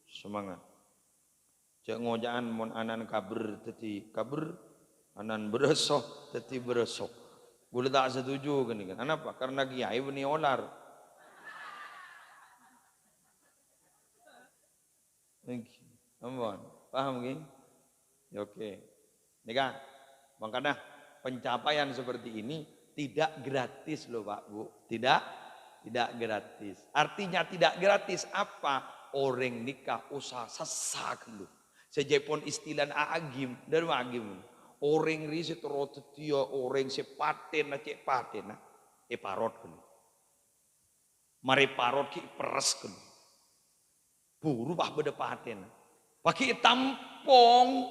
semangat. Cek ngojaan mon anan kabur teti kabur, anan beresok teti beresok. Boleh tak setuju kan? Kenapa? Karena kiai beni olar. Ampun, paham gini? Ya, oke. Nika, makanya pencapaian seperti ini tidak gratis loh Pak Bu, tidak gratis. Artinya tidak gratis apa? Orang nikah usah sesak lu. Sejapun istilah agim dari agim. Orang riset rotetia orang sepaten na cek paten na parot kan. Mari parot ki peres kan. Buru bah bedepaten. Pakai tampong.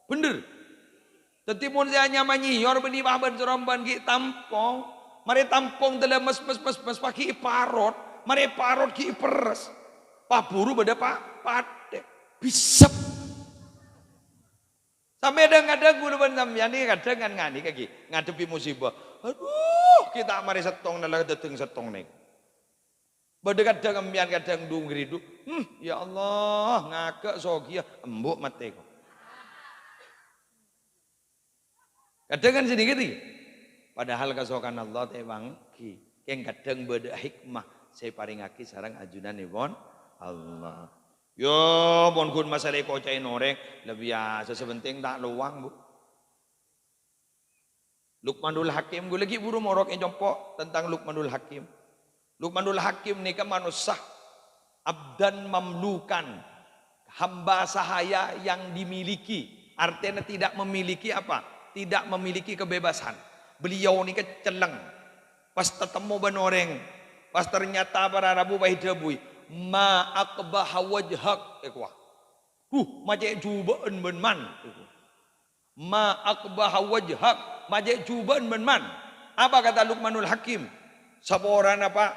Bener. Tetimun saya nyamanyi, yor beni bah ben soromban ki tampong. Mari tampong dalam mes pakai parot. Mari parot ki peres. Pak buru bedepate. Bisa. Sampai kadang gula ben sampeyan iki kadang kan ngani kaki ngadepi musibah. Aduh, kita mari setong dalam deteng setong nek. Bade kadang ambian kadang dungridu. Ya Allah, ngake sogia embuk mate kok. Kadang kan sedikit iki. Padahal kasokan Allah teh bangki. Yang kadang bade hikmah saya paringaki sareng ajunanipun Allah. Yo, bon kun masalah kocain orek lebih biasa sebenting tak luang bu. Luqmanul Hakim gue lagi buru morok yang jompo tentang Luqmanul Hakim. Luqmanul Hakim ni kan manusia abdan mamlukan hamba sahaya yang dimiliki. Artinya tidak memiliki apa? Tidak memiliki kebebasan. Beliau ni keceleng. Pas ketemu benoreng, pas ternyata para rabu bayi debui. Ma aqbaha wajhak ikhwah. Majek jubaan ben man. Ma aqbaha wajhak, majek jubaan ben man. Apa kata Luqmanul Hakim? Saboran apa?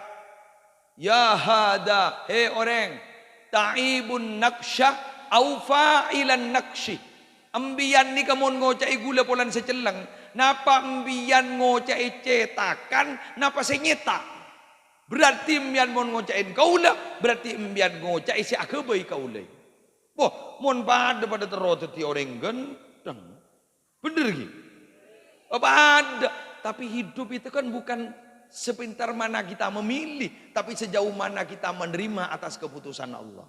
Ya hada, hei orang, ta'ibun naqsyah au fa'ilan naqshi. Ambian ni kamun ngocai gula polan seceleng. Napa ambian ngocai cetakan, napa senyetak? Berarti embian mon ngocain kaula, berarti embian ngocai si akabai kaula. Wah, mon pada teroteti orang genteng. Bener gitu. Apa ada? Tapi hidup itu kan bukan sepintar mana kita memilih, tapi sejauh mana kita menerima atas keputusan Allah.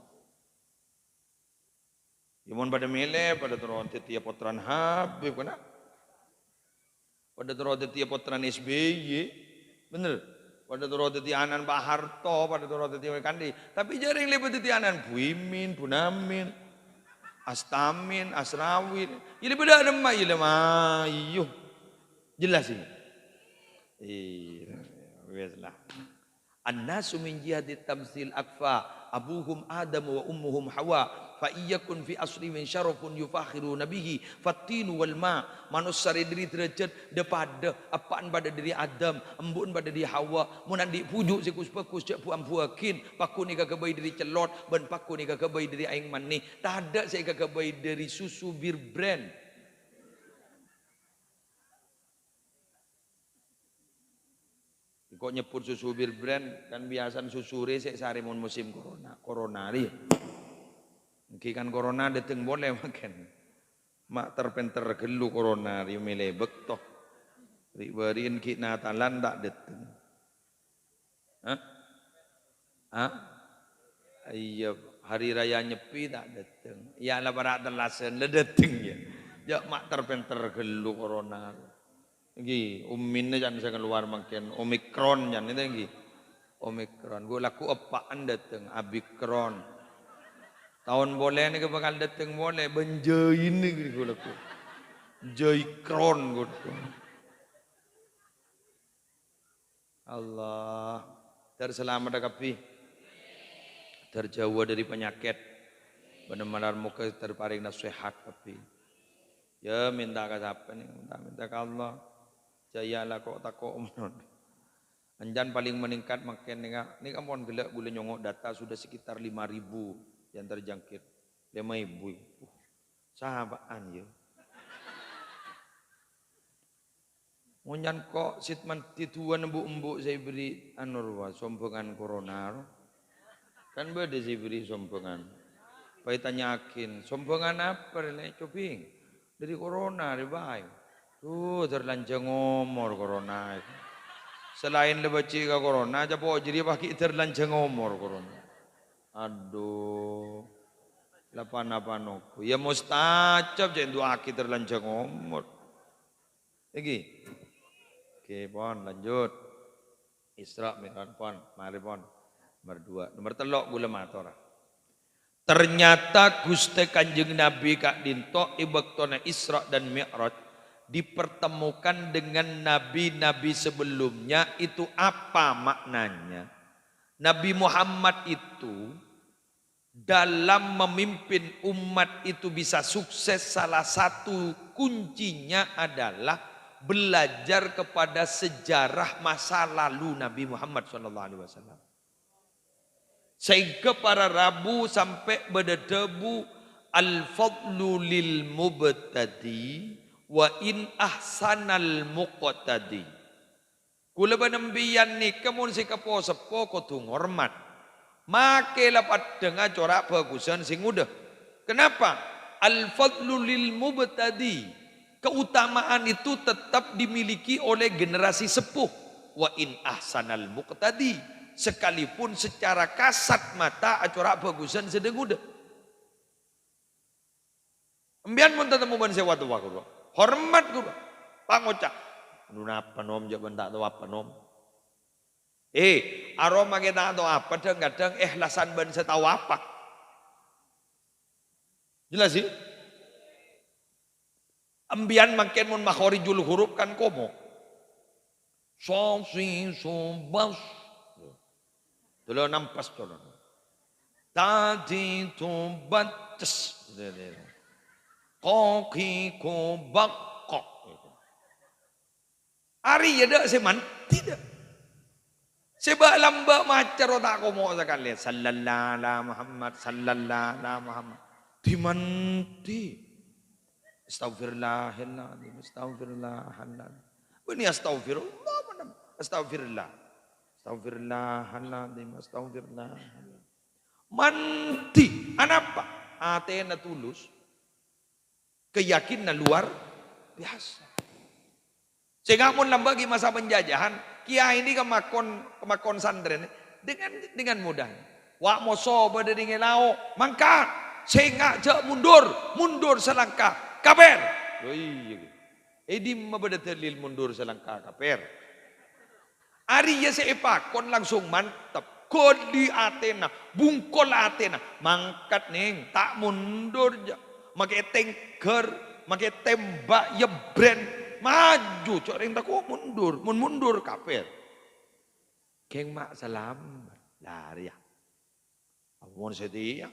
Ya mon pada milih, pada teroteti potran Habib kena. Pada teroteti potran SBY. Bener. Pada turut tetianan Pak Harto, pada turut tetianan Kandi. Tapi jaring lepas tetianan Buimin, Bunamin, Astamin, Asrawin. Ini beda ada mak, ini mak, iyo. Jelas ini. Biasalah. An-nasu min jihadi tamsil akfa, abuhum Adam wa ummuhum Hawa. Fa iyakun fi asri min syarafun yufakhiru nabihi fatinu wal ma. Manusia diri derajat depada apaan pada diri Adam, embun pada diri Hawa. Munan di pujuk sikus pekus cek puam puakin, paku ni kagabai diri celot, ben paku ni kagabai diri aing mani. Tak ada saya kagabai dari susu bir brand. Kok nyebut susu bir brand kan biasa susu resek sehari mon musim corona ri. Kan corona dateng boleh makan. Mak terpenter gelu corona ri melebek toh. Ri bariin ki Natalan tak dateng. Hah? Hah? Iya, hari raya Nyepi tak dateng. Ya lah para telasen le dateng ya. Ya mak terpenter gelu corona. Lagi umminnya jangan saya keluar makin Omikron jangan itu lagi. Omikron. Gue laku apaan dateng Abikron. Tahun boleh ni bakal dateng boleh benjain ni gue laku. Jaikron gue. Allah terselamat kapi. Terjauh dari penyakit. Benar-benar muka terparing nasihat kapi. Ya minta ke siapa ni? Minta ke Allah. Jayalah kok tak kok umnon. Anjan paling meningkat makin ni kan mohon gelak boleh nyongok data sudah sekitar 5.000 yang terjangkit. 5.000. Sahabaan ya. Munyan kok sitman tituan embuk-embuk saya beri anurwa sombongan corona. Kan beda saya beri sombongan. Pai tanyakin, sombongan apa nih coping? Dari corona ribai. Tuh terlanjang ngomor corona. Selain lebaci ke corona, aja bawa jadi pakai terlanjang ngomor corona. Aduh, lapan aku. Ya mustajab jangan dua aki terlanjang ngomor. Lagi. Oke, pon lanjut. Isra Mi'raj pon, mari pon. Nomor 2, nomor 3 gula matora. Ternyata Gusti Kanjeng Nabi Kak Dinto ibaktona Isra dan Mi'raj dipertemukan dengan nabi-nabi sebelumnya. Itu apa maknanya? Nabi Muhammad itu dalam memimpin umat itu bisa sukses, salah satu kuncinya adalah belajar kepada sejarah masa lalu Nabi Muhammad SAW. Sehingga para rabu sampai berdebu al-fadlu lil mubtadi wa in ahsanal muqtadi. Kula benembian ni kemun si kepo sepo kotung hormat. Make lapat dengan corak bagusan sing udah. Kenapa? Al-fadlu lil mubtadi. Keutamaan itu tetap dimiliki oleh generasi sepuh. Wa in ahsanal muqtadi. Sekalipun secara kasat mata corak bagusan sedang udah. Embian pun tetap ban sewa tu waku. Hormat guru. Pangocak. Nuna apa nom jaban tak tahu apa nom. Aroma kita tahu apa, kadang-kadang ikhlasan ban setahu apa. Jelas sih? Ambian makin mun makhorijul huruf kan komo. Sosi sobas. Dulu nampas dulu. Tadi tu batas. Koki ko bakok. Ari ada seman tidak. Sebab lamba macar otak komo sekali. Sallallahu ala Muhammad, sallallahu ala Muhammad. Dimanti. Astagfirullahaladzim, astagfirullahaladzim. Ini astagfirullah, astagfirullah. Astagfirullahaladzim, astagfirullahaladzim. Manti. Apa? Atena tulus. Keyakinan luar biasa. Sehingga mun lambagi masa penjajahan, kiai ini kemakon santren dengan mudahnya. Wak moso pada dengan lau, mangkat, sehingga jak mundur selangkah, kaper. Edi mabada terlil mundur selangkah kaper. Ari ya seepakon langsung mantap. Kodi Athena, bungkol Athena, mangkat neng, tak mundur ja. Makai tanker, makai tembak ya brand. Maju, cok ring tak mundur kaper. Keng mak salam, lari ya. Amun setia,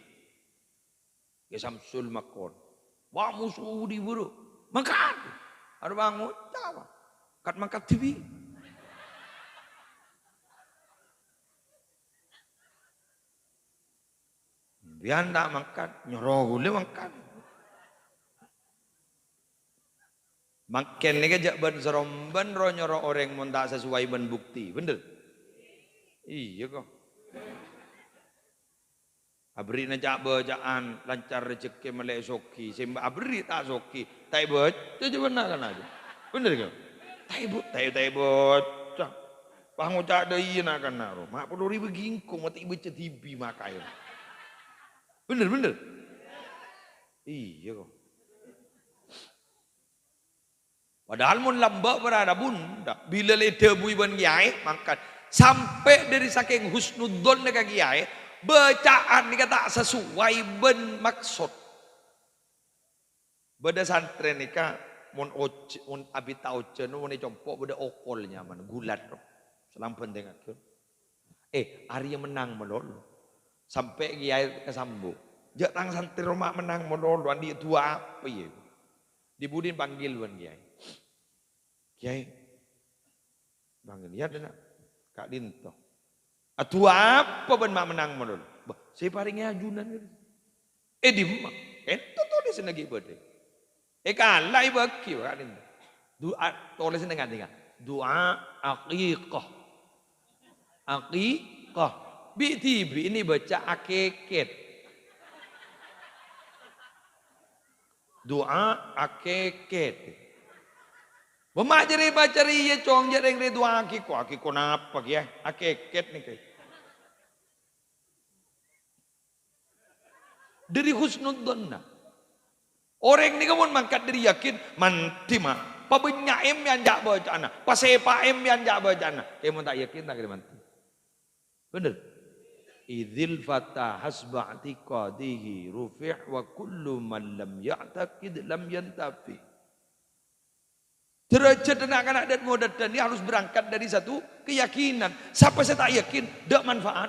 ke Samsul makon. Wah musuh di buru, makan. Ada bangun, tawa. Kat mangkat TV. Biar tak makan, nyoroh boleh makan. Makin ni kejak ban seromban nyoro orang mun tak sesuai ban bukti, bener? Iya kok. Abri najak bacaan lancar rezeki melek soki, sembah abri tak soki, tak baca je benar kan aja. Bener ke? Tak baca. Pangocak deui nak kan naro. Mak 10.000 gingkung mati baca TV makai. Bener. Iya kok. Padahal mun lambak berada bunda. Bila leda buiban kiai makan. Sampai dari saking husnudzon dekat kiai. Bacaan ni kata sesuai ben maksud. Beda santren ni ka. Mun abita oce nu ni compok beda okol nyaman. Gulat roh. Selang penting aku. Hari yang menang melolo. Sampai kiai kesambung. Jak tang santri rumah menang melolo. Andi dua apa ya. Dibudin panggil ban kiai. Kiai, bang lihat nak Kak Dinto. Atu apa ben mak menang modal? Saya paringnya ajunan. Di mak, itu tuh di sini lagi berde. Kalah ibu Kak Dinto. Doa tulis dengan doa aqiqah. Bi ini baca akeket. Doa akeket. Memajari bacari ya cong jareng redua akiko napa ya akeket nih kayak. Dari husnudzon. Orang ni kamu mangkat dari yakin manti mah. Pabenya em yang jak bacana, pasepa em yang jak bacana. Kamu tak yakin tak kira manti. Bener. Idzil fata hasba i'tiqadihi rufi' wa kullu man lam ya'taqid lam yantafi. Derajat anak-anak dan modern ini harus berangkat dari satu keyakinan. Siapa saya tak yakin, tak manfaat.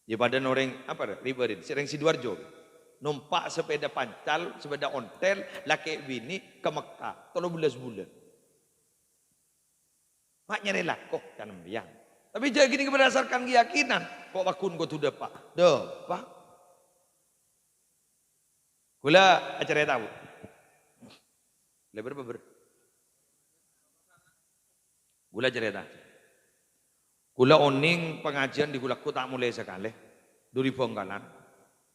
Di badan orang apa riberin, sering Sidoarjo. Numpak sepeda pancal, sepeda ontel, laki bini ke Mekah, 13 bulan. Maknya rela kok kan biang. Tapi jadi gini berdasarkan keyakinan, kok bakun kok tuh pak, pak. Gula acara tahu. Lebar ber. Gula cerita. Gula oning pengajian di gulaku tak mulai sekali. Duri Bongkalan.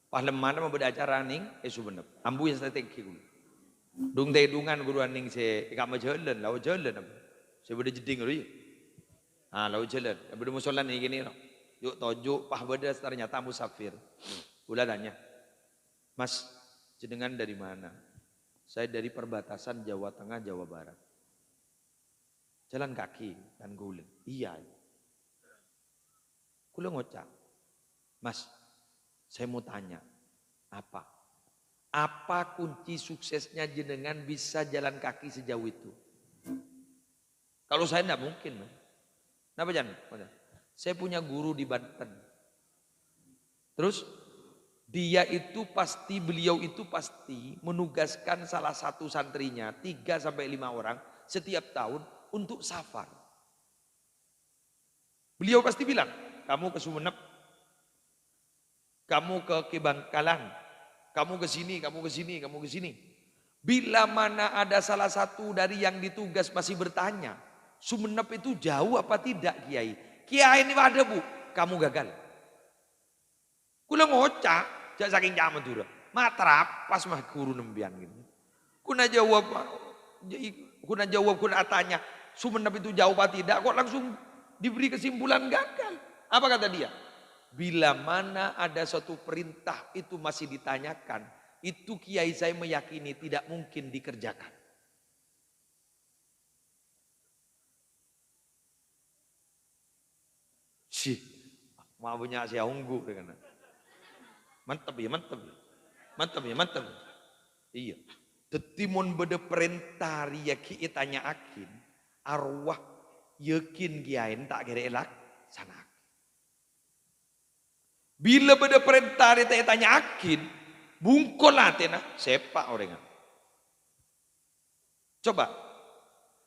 Parlemen mau beracara ning bener. Ambu yang strategi gula. Dung tedungan guru ning se ikam jalan, lau jalan. Saya berde jeding dulu. Lau jalan. Berde musolan ni gini. Yuk tojuk pah berde ternyata musafir. Gula tanya. Mas, jenengan dari mana? Saya dari perbatasan Jawa Tengah, Jawa Barat. Jalan kaki dan gula. Iya. Gula ngocak. Mas, saya mau tanya. Apa? Apa kunci suksesnya jenengan bisa jalan kaki sejauh itu? Kalau saya tidak mungkin. Kenapa jangan? Saya punya guru di Banten. Terus beliau itu pasti menugaskan salah satu santrinya 3 sampai 5 orang setiap tahun untuk safar. Beliau pasti bilang, kamu ke Sumeneb, kamu ke Bangkalan, kamu ke sini, kamu ke sini, kamu ke sini. Bila mana ada salah satu dari yang ditugas masih bertanya, Sumeneb itu jauh apa tidak Kiai? Kiai ini ada bu, kamu gagal. Kula ngocak, jak saking jaman dulu. Matrap pas mah guru nembian gitu. Kuna jawab, kuna tanya, Sumeneb itu jauh apa tidak? Kok langsung diberi kesimpulan gagal? Apa kata dia? Bila mana ada suatu perintah itu masih ditanyakan, itu kiai saya meyakini tidak mungkin dikerjakan. Sih, mau punya saya unggul dengan. Mantap ya, mantap ya. Mantap ya, mantap. Iya. Tetimun beda perintah ria kiai tanya akin, arwah yakin kiai tak kira elak sana. Bila beda perintah dia tanya akin, bungkol latena sepak orang. Coba,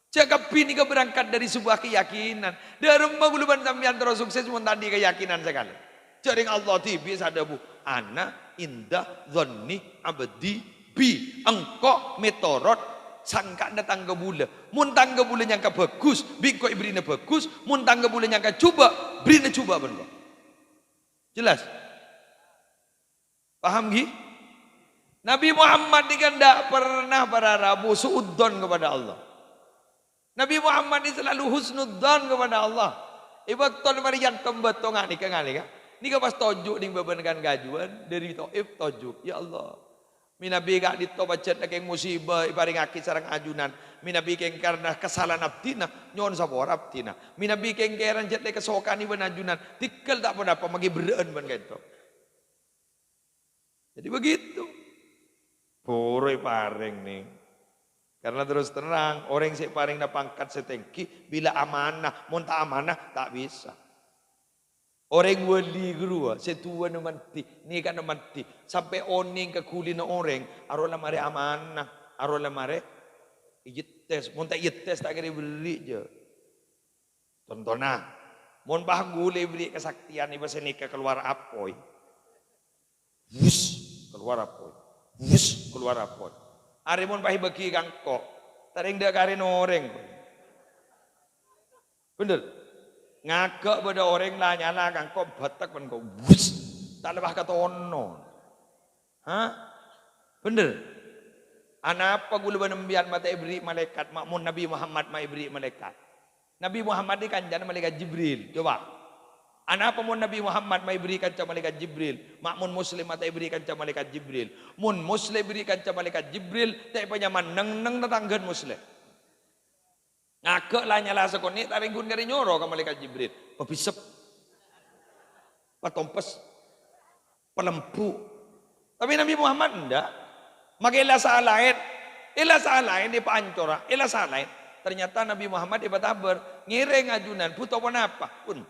cakap ini berangkat dari sebuah keyakinan. Dari rumah guluban sampean terus sukses pun tadi keyakinan sekali. Jaring Allah tibi sadabu, ana indah zonni abdi bi engkau metorot sangka datang ke bulan. Muntang ke bulan yang bagus, biko ibrina bagus. Muntang ke bulan yang coba, brina coba benar. Jelas? Paham Gi? Nabi Muhammad ini kan tidak pernah berarabu suudzon kepada Allah. Nabi Muhammad ini selalu husnudzon kepada Allah. Ibakton varian tembetongan ni kengali kan? Ni pas tojuk ning bebenkan gajuan dari Taif tojuk. Ya Allah. Minabi gak ditobacet keng musibah ibaring akid sarang ajunan. Minabi keng karena kesalahan abdina nyon sapor abdina. Minabi keng keran jet le kesokan iban ajunan. Tikel tak pernah apa magi beren ban gitu. Jadi begitu. Pure paring nih. Karena terus terang orang sik paring na pangkat setengki bila amanah, mun tak amanah tak bisa. Orang wali guru, setua na mati, ni kan na mati. Sampai oning ke kulina orang, arola mare amanah, arola mare ijites, mun tak ijites tak kira beri je. Contohnya, mun bah gule beri kesaktian iba senika keluar apoy. Wus, keluar apoy. Wus, keluar apoy. Ari mun pahi bagi kangkok, taring dak kare noreng. Bener? Ngagak pada orang lah nyala kangkok batak pun kau wus, tak lebah kata ono. Hah? Bener? Anapa gula benembian mata ibri malaikat makmun Nabi Muhammad ma ibri malaikat. Nabi Muhammad ini kanjana malaikat Jibril. Coba. Anapa mun Nabi Muhammad ma ibri kanca malaikat Jibril. Makmun Muslim mata ibri kanca malaikat Jibril. Mun Muslim ibri kanca malaikat Jibril, tak penyaman neng tetanggan Muslim. Ngagak lah nyala sekoni taring gun kari nyoro ke malaikat Jibril. Pebisep. Patompes. Pelempu. Tapi Nabi Muhammad enggak. Maka ilah salah lain. Ilah salah lain di pancora. Ilah salah lain. Ternyata Nabi Muhammad di bataber. Ngiring ajunan. Puto pun apa. Pun.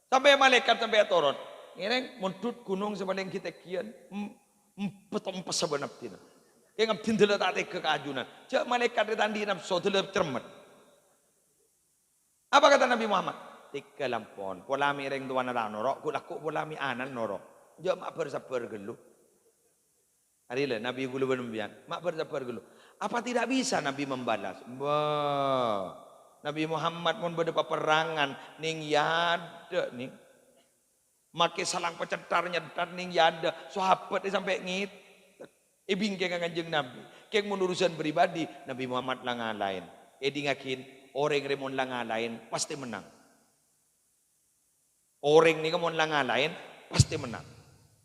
Sampai malaikat sampai turun. Ngereng mundut gunung sepaling kita kian. Betom pesabanap tina. Kaya ngabdin dala tate ke keajunan. Jak malaikat ditandi nafsu dala cermet. Apa kata Nabi Muhammad? Tiga lampon. Polami reng tuan ada norok. Kulaku polami anan norok. Jak mak bersabar gelu. Hari lah Nabi gulu benembian. Mak bersabar gelu. Apa tidak bisa Nabi membalas? Wah. Nabi Muhammad pun berdepan perangan. Ning yada ning. Make salang pencetar nyedar ning yada. Sahabat sampai ngit. Ibing kaya kanjeng Nabi. Kaya menurusan pribadi. Nabi Muhammad lah ngalain. Edi ngakin. Orang remon lang ngalain pasti menang. Orang ni kamon lang ngalain pasti menang.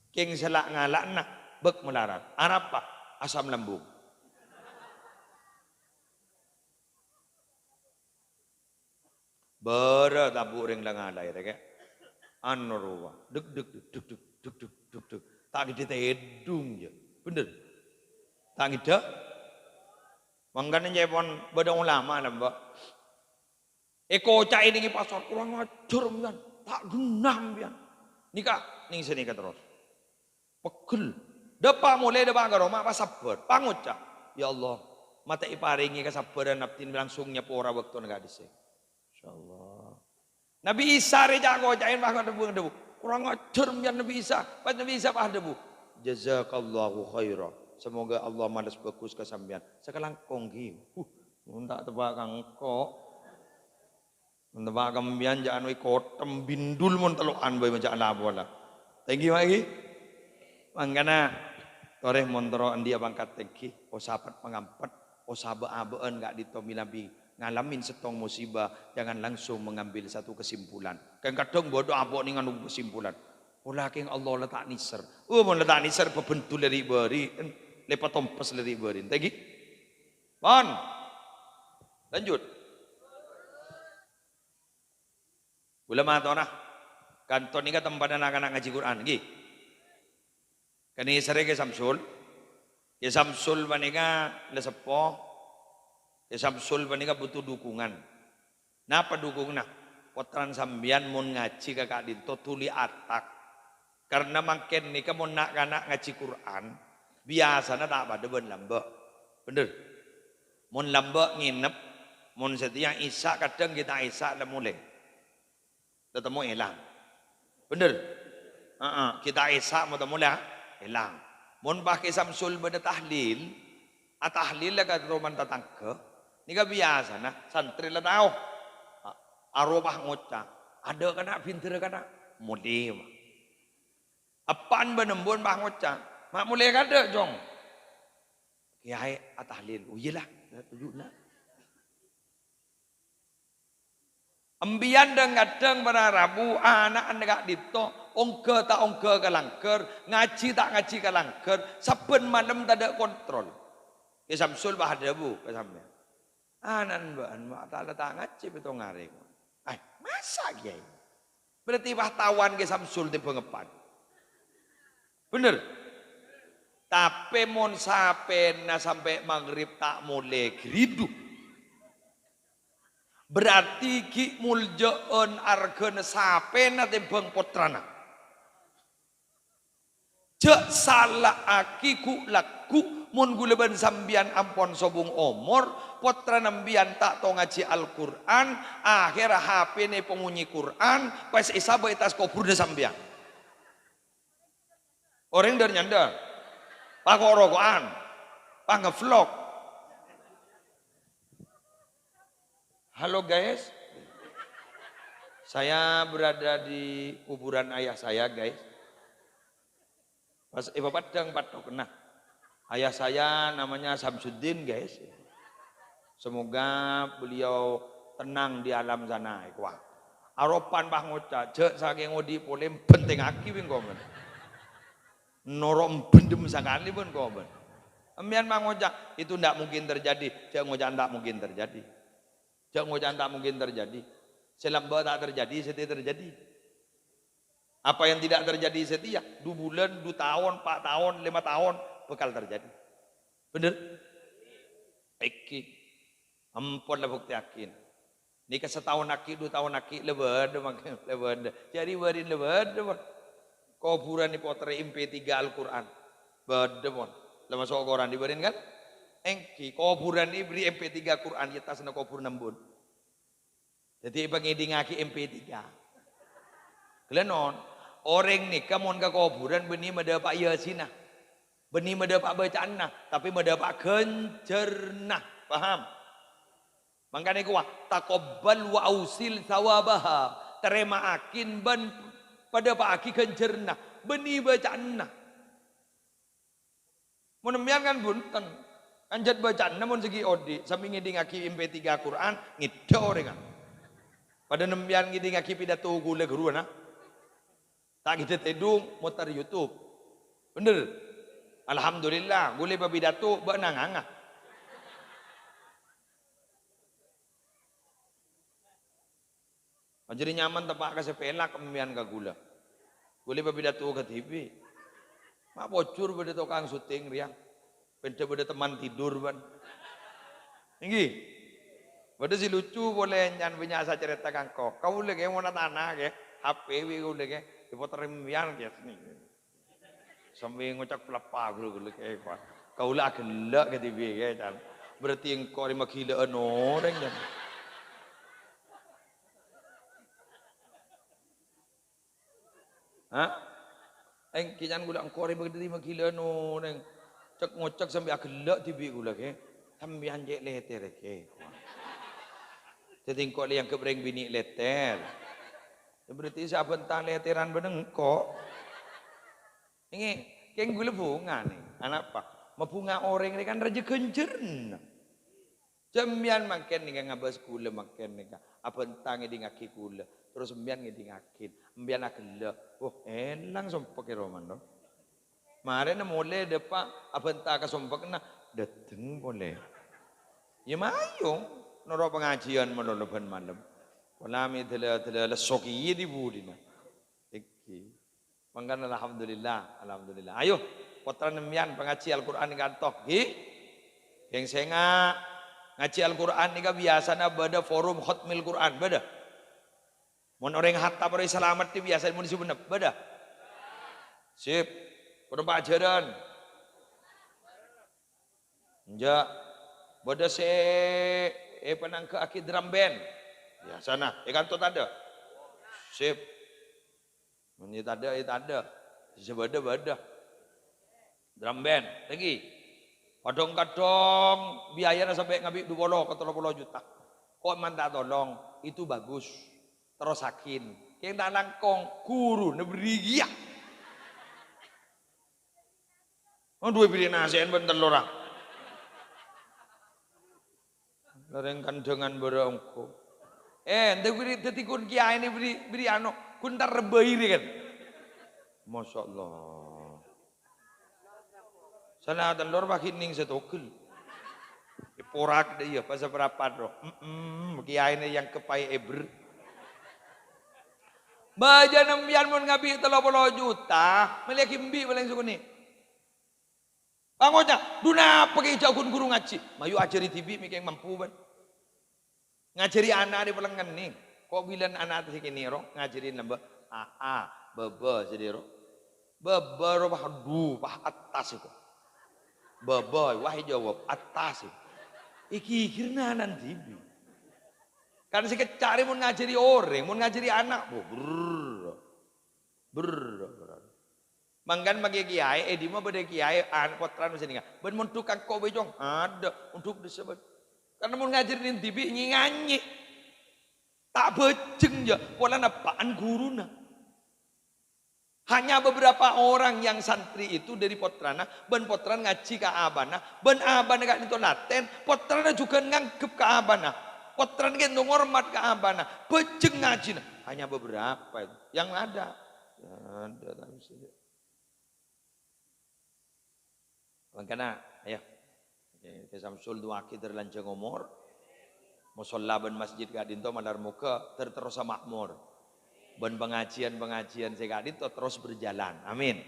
Keng selak ngalak nak bek melarat. Apa? Asam lambung. Berat tabu orang lang ngalai rek. Anurwa. Duk duk duk duk duk duk duk duk duk. Tak kita hidung je. Bener. Tak kita. Mangkana jepon bedong lama lah mbak. Eko cai ini pasar kurang ajar mian, tak genam mian. Nikah, ning sini terus. Pegel. Depa mulai depa karo mak sabar. Pangucap. Ya Allah, mata iparingi kesabaran naptin langsungnya pora waktu negak dise. Insyaallah. Nabi Isa reja ko cain bah debu. Kurang ajar mian Nabi Isa. Pas Nabi Isa bah debu. Jazakallahu khaira. Semoga Allah malas bagus kesambian. Sekarang konggi. Tak tebak kangko. Mentebak kambian jangan wei kotem bindul mon telokan bae macam bola. Thank you lagi. Mangkana toreh montoro andi abangkat teki, sahabat pengampat, sahabat-abaan enggak ditomi Nabi ngalamin setong musibah, jangan langsung mengambil satu kesimpulan. Kan kadang bodoh abok ning anu kesimpulan. Olah king Allah letak nisar. Mon letak nisar bebentul dari beri, lepat tompes dari beri. Thank you. Mon. Lanjut. Ulama tonah kantor ni ka tempat anak-anak ngaji Quran nggih. Kani sare ke Samsul. Ke Samsul panika lesepo. Ke Samsul panika butuh dukungan. Napa dukungna? Potran sambian mun ngaji kakak dinto tuli atak. Karena makin nika mun nak anak ngaji Quran, biasana tak pada ben lambek. Bener. Mun lambek nginep, mun setiap Isya kadang kita Isya dah mulai. Ketemu hilang. Bener. Kita Isya mau temu lah hilang. Mun pakai Samsul benda tahlil, tahlil lah kat roman tatangke. Ni ka biasa nah santri lah tahu. Arwah ngocak. Ada kana pinter kana mulai. Apaan benembun bah ngocak. Mak mulai kada jong. Kiai tahlil. Oh iyalah, tunjuklah. Ambian dan kadang pada Rabu anak negak dito ongke tak ongke kalangker ngaji tak ngaji kalangker saben malam tak ada kontrol. Ke Samsul bah ada bu ke sampean. Anan ban mak tak ngaji beto ngareng. Masa kiai. Berarti bah tawan ke Samsul di pengepan. Bener. Tapi mon sapena sampai maghrib tak mulai geridu. Berarti ki muljaun argana sapena tembang potrana. Cek salah aki ku laku mun guleban sambian ampon sobung omor potra nambian tak tau ngaji Al-Quran akhir HP ne pengunyi Quran pas isaba itas kubur de sambian. Orang dari nyanda pak rokokan pak ngevlog. Halo guys, saya berada di kuburan ayah saya guys. Pas bapak dang patok nah, ayah saya namanya Samsuddin guys. Semoga beliau tenang di alam sana. Wah, aropan bah ngoca, cek saking ngodi polem penting aki pun komen. Norom bendem sekali pun komen. Emian bah ngoca itu tidak mungkin terjadi, cek ngoca tidak mungkin terjadi. Jangan ngocan tak mungkin terjadi. Selamba tak terjadi, setia terjadi. Apa yang tidak terjadi setia, 2 bulan, 2 tahun, 4 tahun, 5 tahun, bakal terjadi. Bener? Iki. Ampun lah bukti yakin. Ini ke setahun aki, 2 tahun aki, lebih ada. Jadi barin lebih ada. Kuburan ni potre MP3 Al-Quran. Bedemon. Lama so koran diberin kan? Engki kuburan ni beri MP3 Quran ya tas na kubur nembun. Jadi pangidingaki MP3. Kelenon orang ni kamu ke kuburan beni mendapat yasinah. Beni mendapat bacaan nah, tapi mendapat kencerna. Paham? Makanya kuah taqabbal wa ausil sawabaha. Terima akin ban pada pak aki kencerna. Beni bacaan nah. Menembian kan bunten. Anjat bacaan namun segi odi. Sambil ngiding aki MP3 Quran. Ngida orang kan. Pada nembian ngiding aki pidato gula guru nah. Tak kita tedung motor YouTube. Bener. Alhamdulillah. Gule pidato benanganga. Jadi nyaman tepak kasih pelak kembian ke gula. Gule pidato ke TV. Mak bocor pada tukang syuting riang. Pada teman tidur ban. Ini. Pada si lucu boleh nyan punya asa cerita kangko. Kau boleh ke mau tanah ke HP kau boleh ke diputar mian ke sini. Sambil ngucap pelapa gulu ke kuat. Kau lah gelak ke TV ke kan. Berarti engkau 5 kilo orang kan. Hah? Kian gula engkau 5 kilo orang. Cek ngocak sambil gelak TV gula ke. Sambil anjek leter ke. Jadi engkau yang kebreng bini leter. Berarti siapa entah leteran beneng kok. Ini keng gula bunga nih. Anak apa? Mabunga orang ini kan raja kencerna. Jamian makan nih ngabas gula makan nih. Apa entah ngedi ngaki gula. Terus mbian ngedi ngakin. Mbian akela. Oh elang sompak ke roman dong. Mare na mulai depa apa entah kasompak na. Dateng boleh. Ya mayong. Noro pengajian menoloban malam. Walami tela lesoki di budina. Iki. Mangkan alhamdulillah. Ayo, putra nemian pengaji Al-Qur'an kantok. Yang senga ngaji Al-Qur'an ni biasa na bada forum khatmil Qur'an bada. Mun orang hatam orang selamat ti biasa mun disebut bada. Sip. Kudu ajaran. Enja bada se penang ke aki drum band. Ya sana, kantor ada. Sip. Ini tak ada. Sebada bada. Drum band lagi. Kadang-kadang biayanya sampai ngabi 20 ke 30 juta. Kok mantak tolong, itu bagus. Terus sakin. Yang tak langkong guru neberi giyak. Oh dua pilih nasihan bentar lorang. Larengkan dengan berongko. Ente beri tetikun kiai ini beri ano kuntar rebahi kan. Masya Allah. Sana dan lor makin ning setokil. Porak dia pas berapa roh. Kiai ini yang kepai eber. Baja nembian mun ngabi 30 juta, melihat kimbi paling sukuni. Bangonya, duna pakai jagun guru ngaji. Mayu ajari TV mikir mampu ban. Ngajari anak di pelengan nih. Kok bilang anak di sini ro ngajarin nambah bebe jadi ro. Bebe ro bahadu bah atas itu. Bebe wah jawab atas itu. Iki kirna nanti bi. Kan si kecari mau ngajari orang, mau ngajari anak. Manggan bagi kiai, di mana beda kiai anak potran mesti nggak. Ben mau tukang kowe jong ada untuk disebut. Karena mau ngajarin tibi nyanyi, tak beceng ya, pola apaan guruna. Hanya beberapa orang yang santri itu dari potrana, ben potran ngaji ke abana, ben abana gak ditolaten, potrana juga nganggep ke abana, potran kan ngormat ke abana, beceng ngaji. Hanya beberapa itu, yang ada tapi sudah. Makanya, ayo. Ke Samsul dua akhir terlanjang umur. Musolla ben masjid kadin to malar muka terus makmur. Ben pengajian saya kadin to terus berjalan. Amin.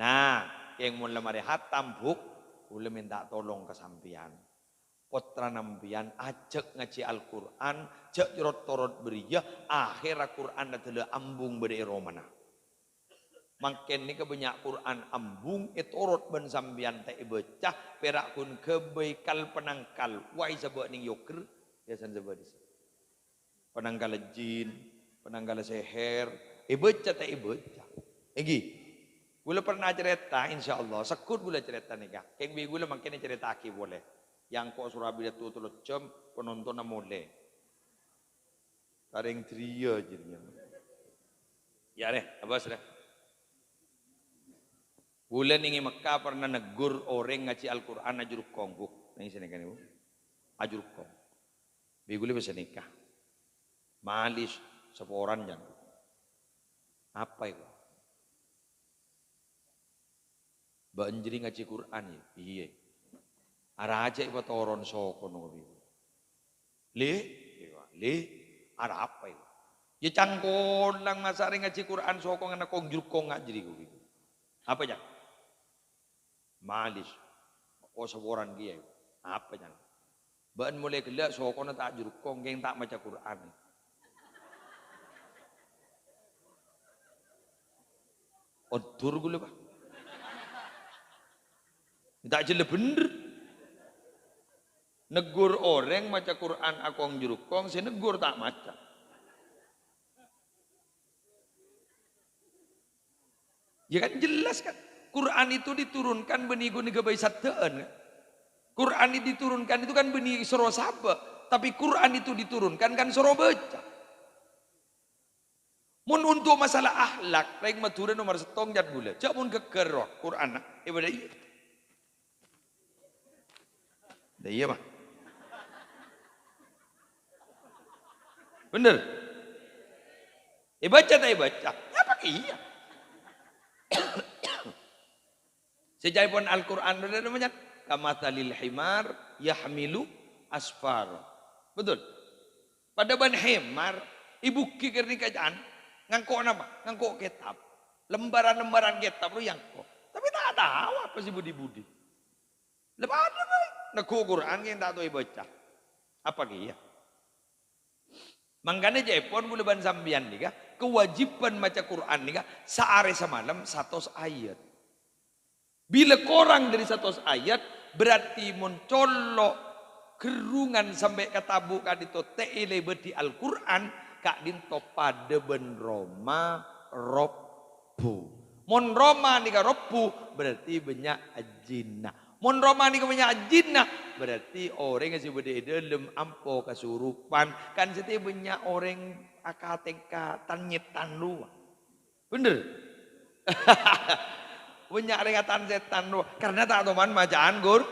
Nah, yang mun lemari hatam buk, ule minta tolong ke sampian. Potra nampian ajak ngaji Al-Qur'an, jak jorot torot beria, akhir Al-Qur'an adalah ambung beri romana. Mangken ni kebanyak Quran ambung etorot ben sambian tak baca perak kun kebaikal penangkal wai sebab ning yoker biasan sebab dis penangkal jin penangkal seher baca tak baca egi gula pernah cerita insyaallah sekut gula cerita nih kak keng bi gula mangken cerita aki boleh yang kok Surabaya tu jam penonton boleh taring tria jadinya ya deh apa sudah. Bulan ini Mekah pernah negur orang ngaji Al-Quran ajuruk kong. Ini sini kan ibu. Ajuruk kong. Biguli bisa nikah. Malis seporan jan. Apa itu? Banjiri ngaji Quran ya. Iya. Ara aja ibu toron sokon ngobi. Le, ara apa itu? Ya cangkon lang masari ngaji Quran sokong anak kong juruk kong ngajiri ngobi. Apa jangan? Malis, oh seorang dia, apa jangan? Bahan mulai gelak, sokona tak juruk kong, yang tak baca Quran. Odur gula pak, tak jelas bener. Negur orang baca Quran, akong juruk kong, saya negur tak baca. Ya kan jelas kan? Quran itu diturunkan benih guni kebaik sataan. Quran itu diturunkan itu kan benih soro sahabat. Tapi Quran itu diturunkan kan soro baca. Mun untuk masalah akhlak, lain matura nomor setong jat gula. Cak mun keker Quran. Ibadah iya. Dah iya mah. Bener. Baca tak baca. Apa iya? Sejaipun Al-Quran ada namanya kamathalil himar yahmilu asfar. Betul. Pada ban himar ibu kikir ni kajaan ngangkok apa? Ngangkok kitab. Lembaran-lembaran kitab lu yang kok. Tapi tak tahu apa sih budi-budi. Lepas ada baik. Ngangkok Quran yang tak tahu baca. Apa kia? Mangkanya Jaipun boleh ban sambian nih kewajiban baca Quran nih sehari semalam 100 ayat. Bila korang dari 100 ayat berarti mencolok kerungan sampai katabu kadito teile beti Al-Quran kak dinto pada ben Roma robbu. Mon Roma nika robbu berarti banyak ajinna. Mon Roma nika banyak ajinna berarti orang yang sebeda dalam ampo kasurupan kan setiap banyak orang akateka tanyetan luar. Bener? Banyak ringatan setan lu karena tak teman bacaan gur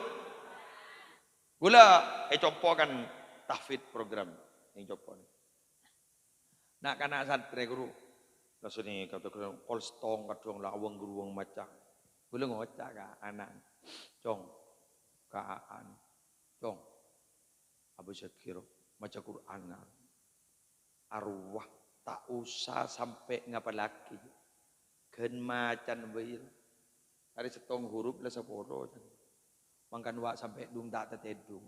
gula copo kan tahfidz program yang copo nak kana santri guru rasune kata guru polstong kadang lawang guruang macam gula ngocak ka anak cong kaan cong Abu Syakir maca Quran arwah tak usah sampai ngapa laki gen macan bayi hari setong huruf lah sepuluh mangkan wak sampai dung tak tetedung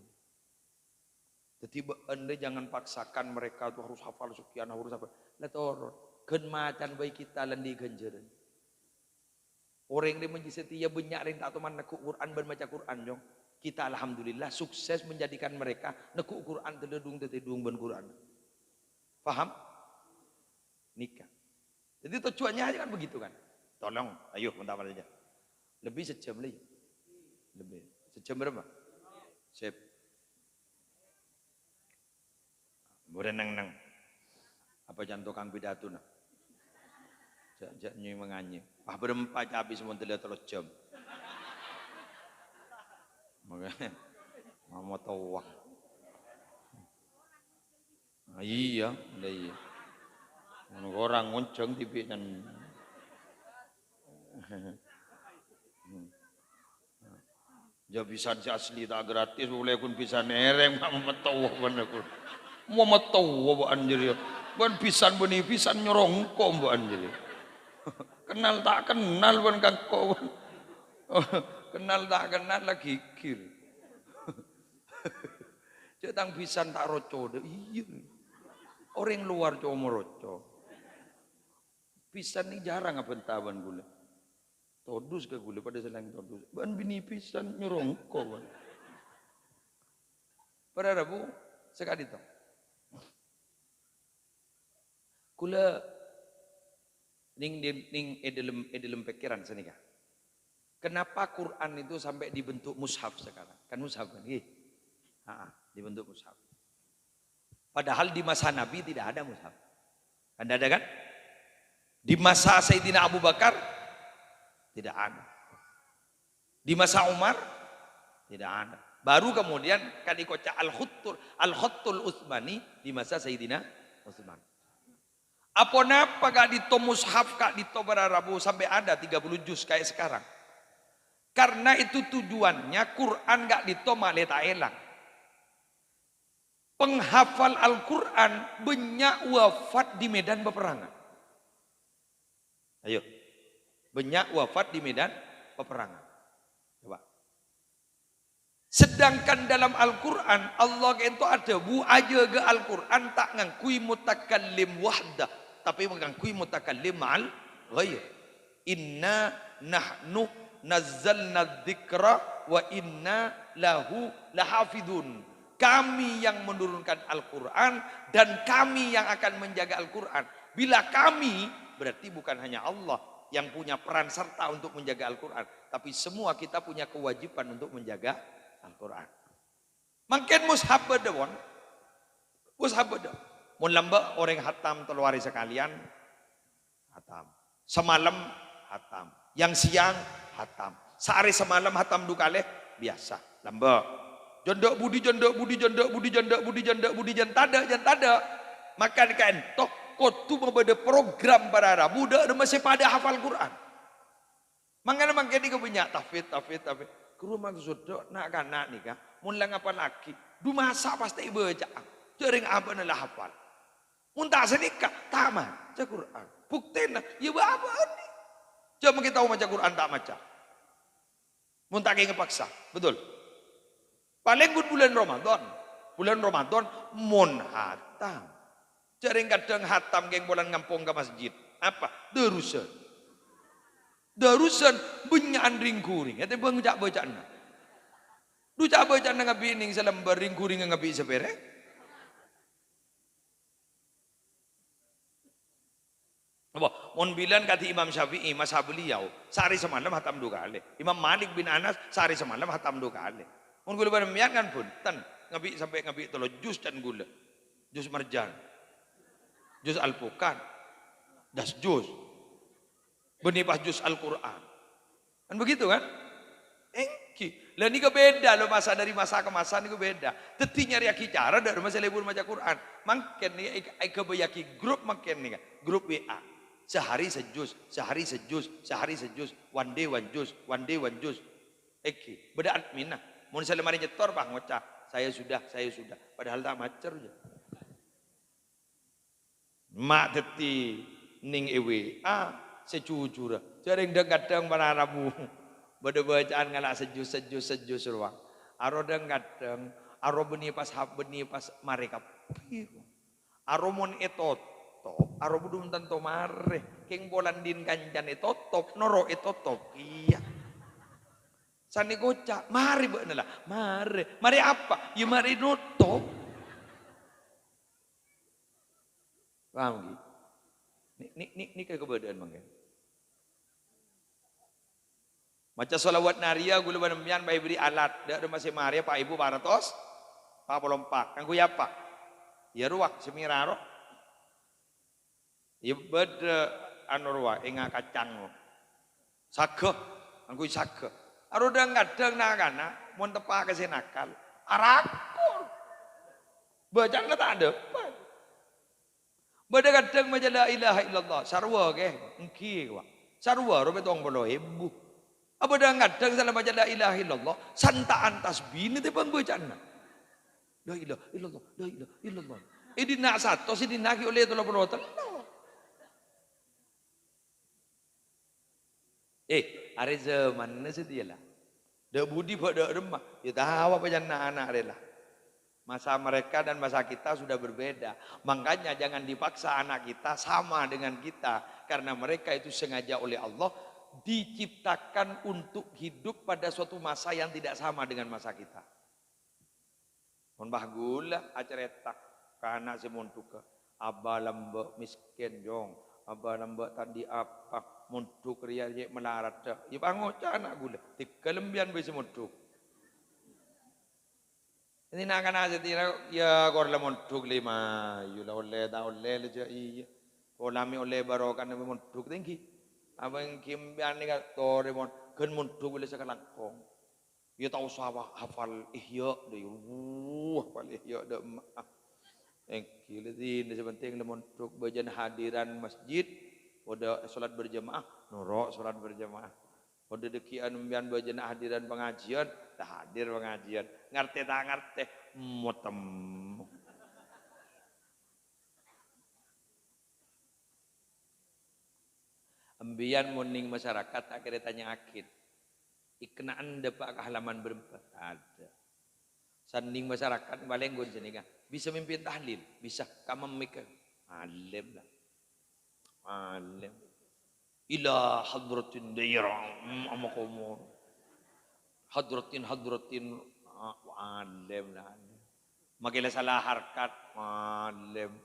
jadi anda jangan paksakan mereka tuh harus hafal sekian harus apa lah torot gen macan baik kita lendi genjeran orang yang menjadi setia banyak yang tak teman nekuk Quran berbaca Quran jong kita alhamdulillah sukses menjadikan mereka nekuk Quran teledung tetedung ben Quran paham nikah jadi tujuannya aja kan begitu kan tolong ayo minta apa saja lebih sejam lagi. Lebih. Sejam berapa? Sip. Boleh nang. Apa jantung kang pidato na? Jak nyi menganyi. Ah berempat habis semua terlihat 3 jam. Makanya mau tahu. Iya, iya. Orang ngonceng tipe dan ya bisa asli tak gratis boleh kun bisa nereng mau tahu bener kun mau tahu apa anjir ban pisan beni pisan nyorong kok mbak anjir kenal tak kenal ban kangko kenal tak kenal lagi kir cetang pisan tak roco iya orang luar cuma roco Pisan ni jarang apa entaban gula. Todus ke gula pada selang todus. Ban bini pisan nyerongko. Pada Rabu sekali tu. Kula ning dalam pikiran senika. Kenapa Quran itu sampai dibentuk mushaf sekarang? Kan mushaf kan? Dibentuk mushaf. Padahal di masa Nabi tidak ada mushaf. Kan ada kan? Di masa Sayyidina Abu Bakar tidak ada. Di masa Umar tidak ada. Baru kemudian kan dikocak Al-Khattul Utsmani di masa Sayyidina Utsman. Apa napa gak dito mushaf kak dito Rabu sampai ada 30 juz kayak sekarang? Karena itu tujuannya Quran gak dito maleta elang. Penghafal Al-Quran banyak wafat di medan peperangan. Ayo, banyak wafat di medan peperangan. Coba. Sedangkan dalam Al-Quran Allah itu ada bu aja ke Al-Quran tak ngangkui mutakallim wahdah, tapi mengangkui mutakallim al ghair. Inna nahnu nazzalna dzikra wa inna lahu lahafidun. Kami yang menurunkan Al-Quran dan kami yang akan menjaga Al-Quran. Bila kami, berarti bukan hanya Allah yang punya peran serta untuk menjaga Al-Quran. Tapi semua kita punya kewajiban untuk menjaga Al-Quran. Makin mushaf bedewon. Mushaf bedewon. Mun lamba orang hatam telwari sekalian. Hatam. Semalam hatam. Yang siang hatam. Sehari semalam hatam dukale biasa. Lamba. Jondok budi jantada. Makan kain tok kotu membeda program pada Arab. Budak masih pada hafal Quran. Mangkana di kebanyak tafid. Ke rumah sudah nak kanak ni kah? Mulang apa laki? Du masa pasti baca. Jering apa nak hafal. Muntah senikah tamat baca Quran. Buktinya ya apa ni? Cuma kita tahu baca Quran tak baca. Muntah kaya ngepaksa, betul. Paling bulan Ramadan. Bulan Ramadan mun hatam. Jaring kadang hatam geng bulan ngampung ke masjid. Apa? Darusan. Darusan benyakan ringkuring. Itu bang cak bacaan. Du cak bacaan ngabi ning selembar ringkuring ngabi sepere. Apa? Mun bilan kata Imam Syafi'i masa beliau sehari semalam hatam 2 kali. Imam Malik bin Anas sehari semalam hatam 2 kali. Mun gula baremian kan pun tan ngabi sampai ngabi tolo jus dan gula. Jus marjan. Jus alpukat. Das jus. Benipah jus Al-Quran. Kan begitu kan? Engki. Lah ni ke beda lo masa dari masa ke masa ni ke beda. Teti nyari aki cara dari masa libur baca Quran. Makin ni ke bayaki grup makin ni kan. Grup WA. Sehari sejus, sehari sejus, sehari sejus. One day one jus, one day one jus. Eki. Beda admin nah. Mun saya lemari nyetor bang ngocah. Saya sudah. Padahal tak macer je. Mak teti ning WA. Secujur, jaring kadang para Rabu, beda bacaan ngalak sejus ruang. Aro kadang, aro beni pas mereka piru. Aro mon etotop, aro budum tanto mare, keng bolan din kanjan etotop, noro etotop, iya. Sani gocak, mari benelah, mari apa? Ya mari notop. Paham gitu? Ini kebedaan mangga. Macam solawat naria gula banemian bayi beri alat. Dak ada masih maria pak ibu baratos. Pak polompak. Kan ku ya pak. Ya ruak semiraro. Ya beda anorwa enga kacang. Sage. Kan ku sage. Aro dang kadang nakana mun tepa ke nakal. Arakul. Bacaan tak ada. Bada kadang macam la ilaha illallah. Sarwa ke? Engki wak. Sarwa robe tong bolo hebu. Apa dah kadang salah baca la ilaha illallah. Santaan tasbih ni tepang bacaan. La ilaha illallah. La ilaha illallah. Ini nak satu si dinaki oleh tolong berwatan. Hari zaman ni sedialah. Dak budi pada remah. Ya tahu apa jangan anak rela. Masa mereka dan masa kita sudah berbeda. Makanya jangan dipaksa anak kita sama dengan kita. Karena mereka itu sengaja oleh Allah diciptakan untuk hidup pada suatu masa yang tidak sama dengan masa kita. Mon bahgula aceretak kana semontuka. Aba lambe miskin jong. Aba lambe tadi apa montuk riya je melarat. Ya pangoca anak gula. Tikelembian be semontuk. Ini nak kana setira ya kor la montuk lima. Yula oleh ta oleh le je iya. Olami oleh barokan be montuk tinggi. Abang kimbian ni kat tore mon ken montuk boleh sekalangkong. Ya tahu sawah hafal ihya de. Hafal ihya de. Gila ini sepenting lemon truk bajan hadiran masjid, udah solat berjamaah, nurok solat berjamaah. Udah dekian membian bajan hadiran pengajian, dah hadir pengajian. Ngerti tak ngerti, mutem. Ambian muning masyarakat akhirnya tanya akid. Iknaan depak ke halaman berempat ada. Sanding masyarakat balenggon sini kan. Bisa mimpin tahlil, bisa kamu mikir. Alim lah. Alim. Ila hadratin dairah amakumur. Hadratin alim lah. Makila salah harkat alim.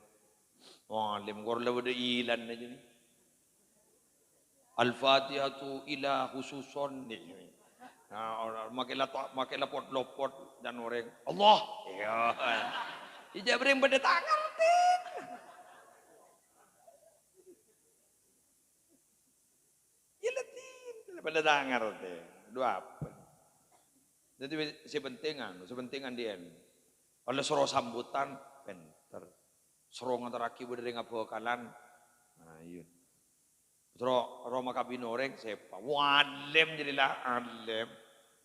Alim korla bada ilan aja ni. Al-Fatihatu ila khususon ni. Makila pot lopot dan orang Allah. Ya. Ijabring pada tangan tin. Ilatin pada tangan tin. Dua apa? Jadi sepentingan dia. Oleh suruh sambutan penter. Suruh ngantaraki berdiri ngabakalan. Nah, iya. Terus Roma kabinoreng sepa. Walem jadilah alem.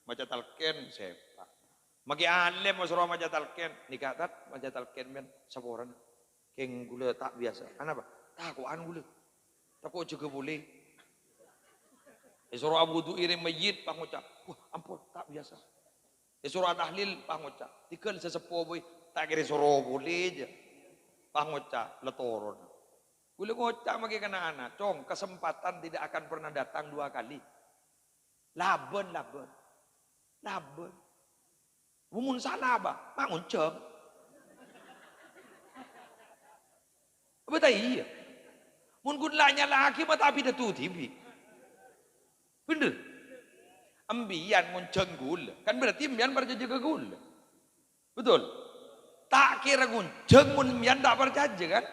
Maca talken sepa. Magi alem mas Roma maca talken. Nikatat maca talken men saboran. Keng gula tak biasa. Kenapa? Takuan gula. Takut juga boleh. Suruh Abu Du irim mayit pangucap. Wah ampun tak biasa. Suruh tahlil pangucap. Tikal sesepuh boy. Tak kira suruh boleh je. Pangucap letoron. Gula ngocak magi kena anak. Cong, kesempatan tidak akan pernah datang dua kali. Laben. Mumun salah ba? Bangun ceng. Betul iya. Mun gulanya laki mata tapi dah tu tibi. Bener. Ambian mun ceng gula. Kan berarti ambian berjaja ke gula. Betul. Tak kira gunceng mun ambian tak berjaja kan?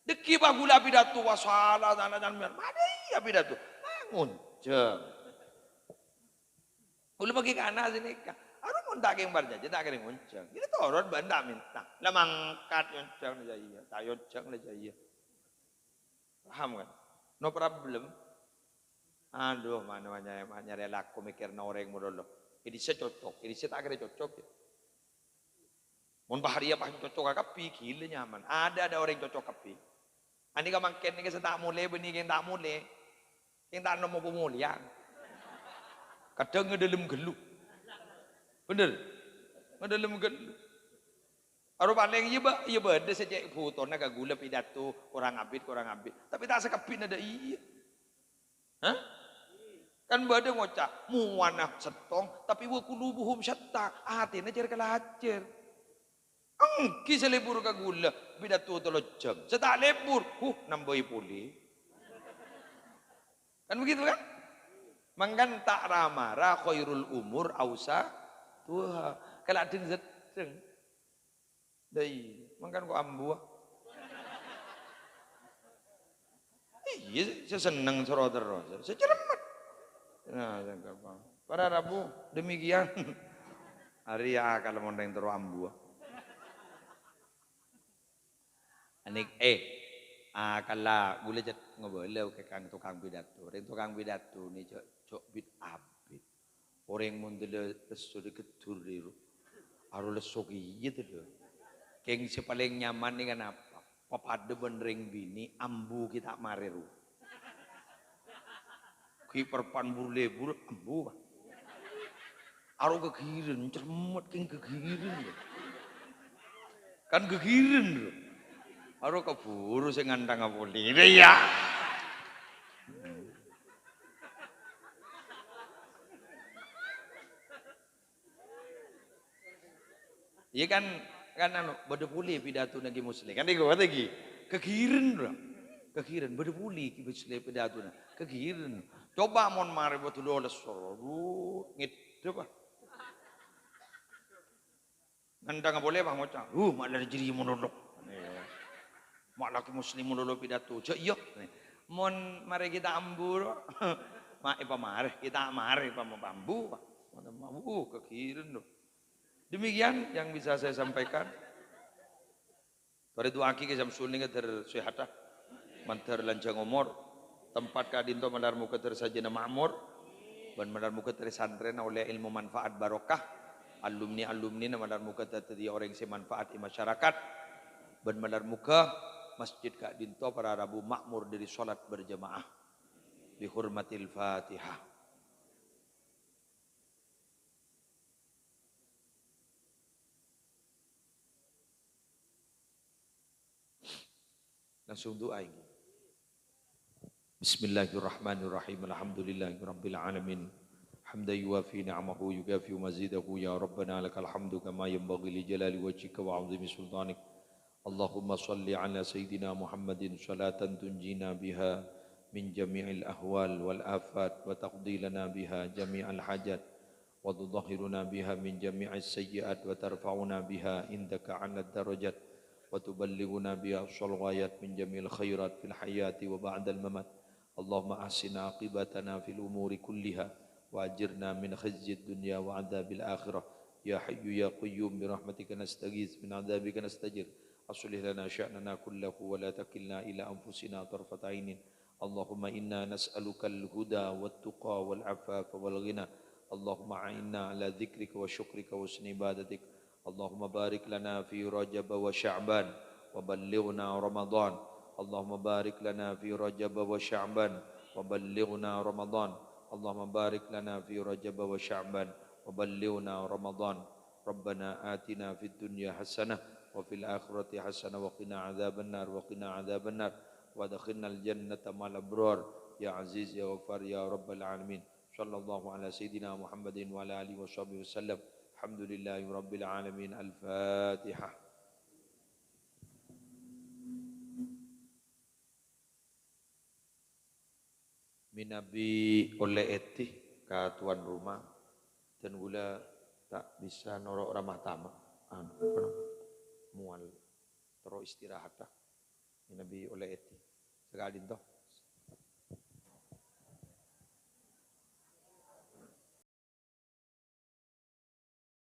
Deki bagula pidato wasala dan mian. Mana iya pidato? Bangun ceng. Ulu bagi kana sini kan. Aru mun tak keng barjaja tak kering gunceng. Ini torot benda minta. Lah mangkat gunceng aja iya. Tayot ceng aja iya. Paham kan? No problem. Aduh mana nyari laku mikir na orang modal. Ini saya cocok. Ini saya tak kira cocok. Mun bahari apa cocok kapi gila nyaman. Ada orang yang cocok kapi. Ani ka mangken ni tak mulai benih yang tak mulai. Yang tak nemu pemulihan. Kadang ngedelem gelu. Bener. Ngedelem gelu. Aru paling iya beda sejak fotonya ke gula pidato kurang abid. Tapi tak sekepin ada iya. Hah? Kan beda ngocak muwanah setong tapi wa kulubuhum syatta. Atine cer kelacer. Engki selebur ka gula pidato telojam. Setak lebur, nambahi pulih. Kan begitu kan? Mangkan tak ramara khairul umur ausa tuha. Kalau deng sedeng. Dai, mangkan kok ambuh. Iya, saya seneng soro terus. Saya cermat. Nah, para Rabu demikian. Hari ya kalau mau terus ambuh. Anik kala gule jet ngobrol ke kang tukang pidato. Orang tukang pidato ni cok bid abid. Orang mundele lesu ketur diru. Aru lesu gitu loh. Keng si paling nyaman ni kan apa? Papade benring bini ambu kita mareru. Ki perpan burlebur ambu. Aru kegiren cermet keng kegiren. Kan kekiren lho. Aro keburu sing ngandang apoli. Ya. Iya kan anu bade puli pidato nagi muslim. Kan iku lagi. Kekiren lho. Kekiren bade puli ki muslim pidato na. Kekiren. Coba mon mari betul doles soro. Ngit apa? Ngandang boleh bang moca. Malah jadi monolog. Malah ki muslim monolog pidato. Cek iya. Mon mari kita ambur. Ma ipa mari kita mari ipa bambu. Mana mambu kekiren lho. Demikian yang bisa saya sampaikan. Pada dua aki ke Samsul ni tersehata, mantar lancang umur, tempat kadinto mandar muka tersajana makmur, ban mandar muka tersantren oleh ilmu manfaat barokah, alumni na mandar muka terjadi orang yang manfaat di masyarakat, ban mandar muka masjid kadinto para Rabu makmur dari solat berjamaah, bihurmatil Fatihah. Langsung doa ini. Bismillahirrahmanirrahim. Alhamdulillahirabbil alamin. Hamdan yuwafi ni'amahu yukafi mazidahu ya rabbana lakal hamdu kama yanbaghi li jalali wajhika wa 'azimi sultanik. Allahumma shalli ala sayyidina Muhammadin salatan tunjina biha min jami'il ahwal wal afat wa taqdi lana biha jami'al hajat wa tudahhiruna biha min jami'is sayyi'at wa tarfa'una biha indaka 'ala darajat وتبلغنا بها الصلوات من جميع الخيرات في الحياة وبعد الممات اللهم أحسن عاقبتنا في الأمور كلها وأجرنا من خزي الدنيا وعذاب الآخرة يا حي يا قيوم برحمتك نستغيث من عذابك نستجر أصلح لنا شأننا كله ولا تكلنا إلى أنفسنا طرفة عين اللهم إنا نسألك الهدى والتقى والعفاف والغنى اللهم أعنا على ذكرك وشكرك وحسن عبادتك اللهم بارك لنا في رجب وشعبان وبلغنا رمضان اللهم بارك لنا في رجب وشعبان وبلغنا رمضان اللهم بارك لنا في رجب وشعبان وبلغنا رمضان ربنا آتنا في الدنيا حسنة وفي الآخرة حسنة وقنا عذاب النار وادخلنا الجنة مع الأبرار يا عزيز يا غفار يا رب العالمين صلى الله على سيدنا محمد وعلى آله وصحبه وسلم Alhamdulillahi Rabbil Alamin. Al-Fatihah. Minabi oleh etih ka tuan rumah dan gula tak bisa norok ramah tamah mual terus istirahat minabi oleh etih sekali toh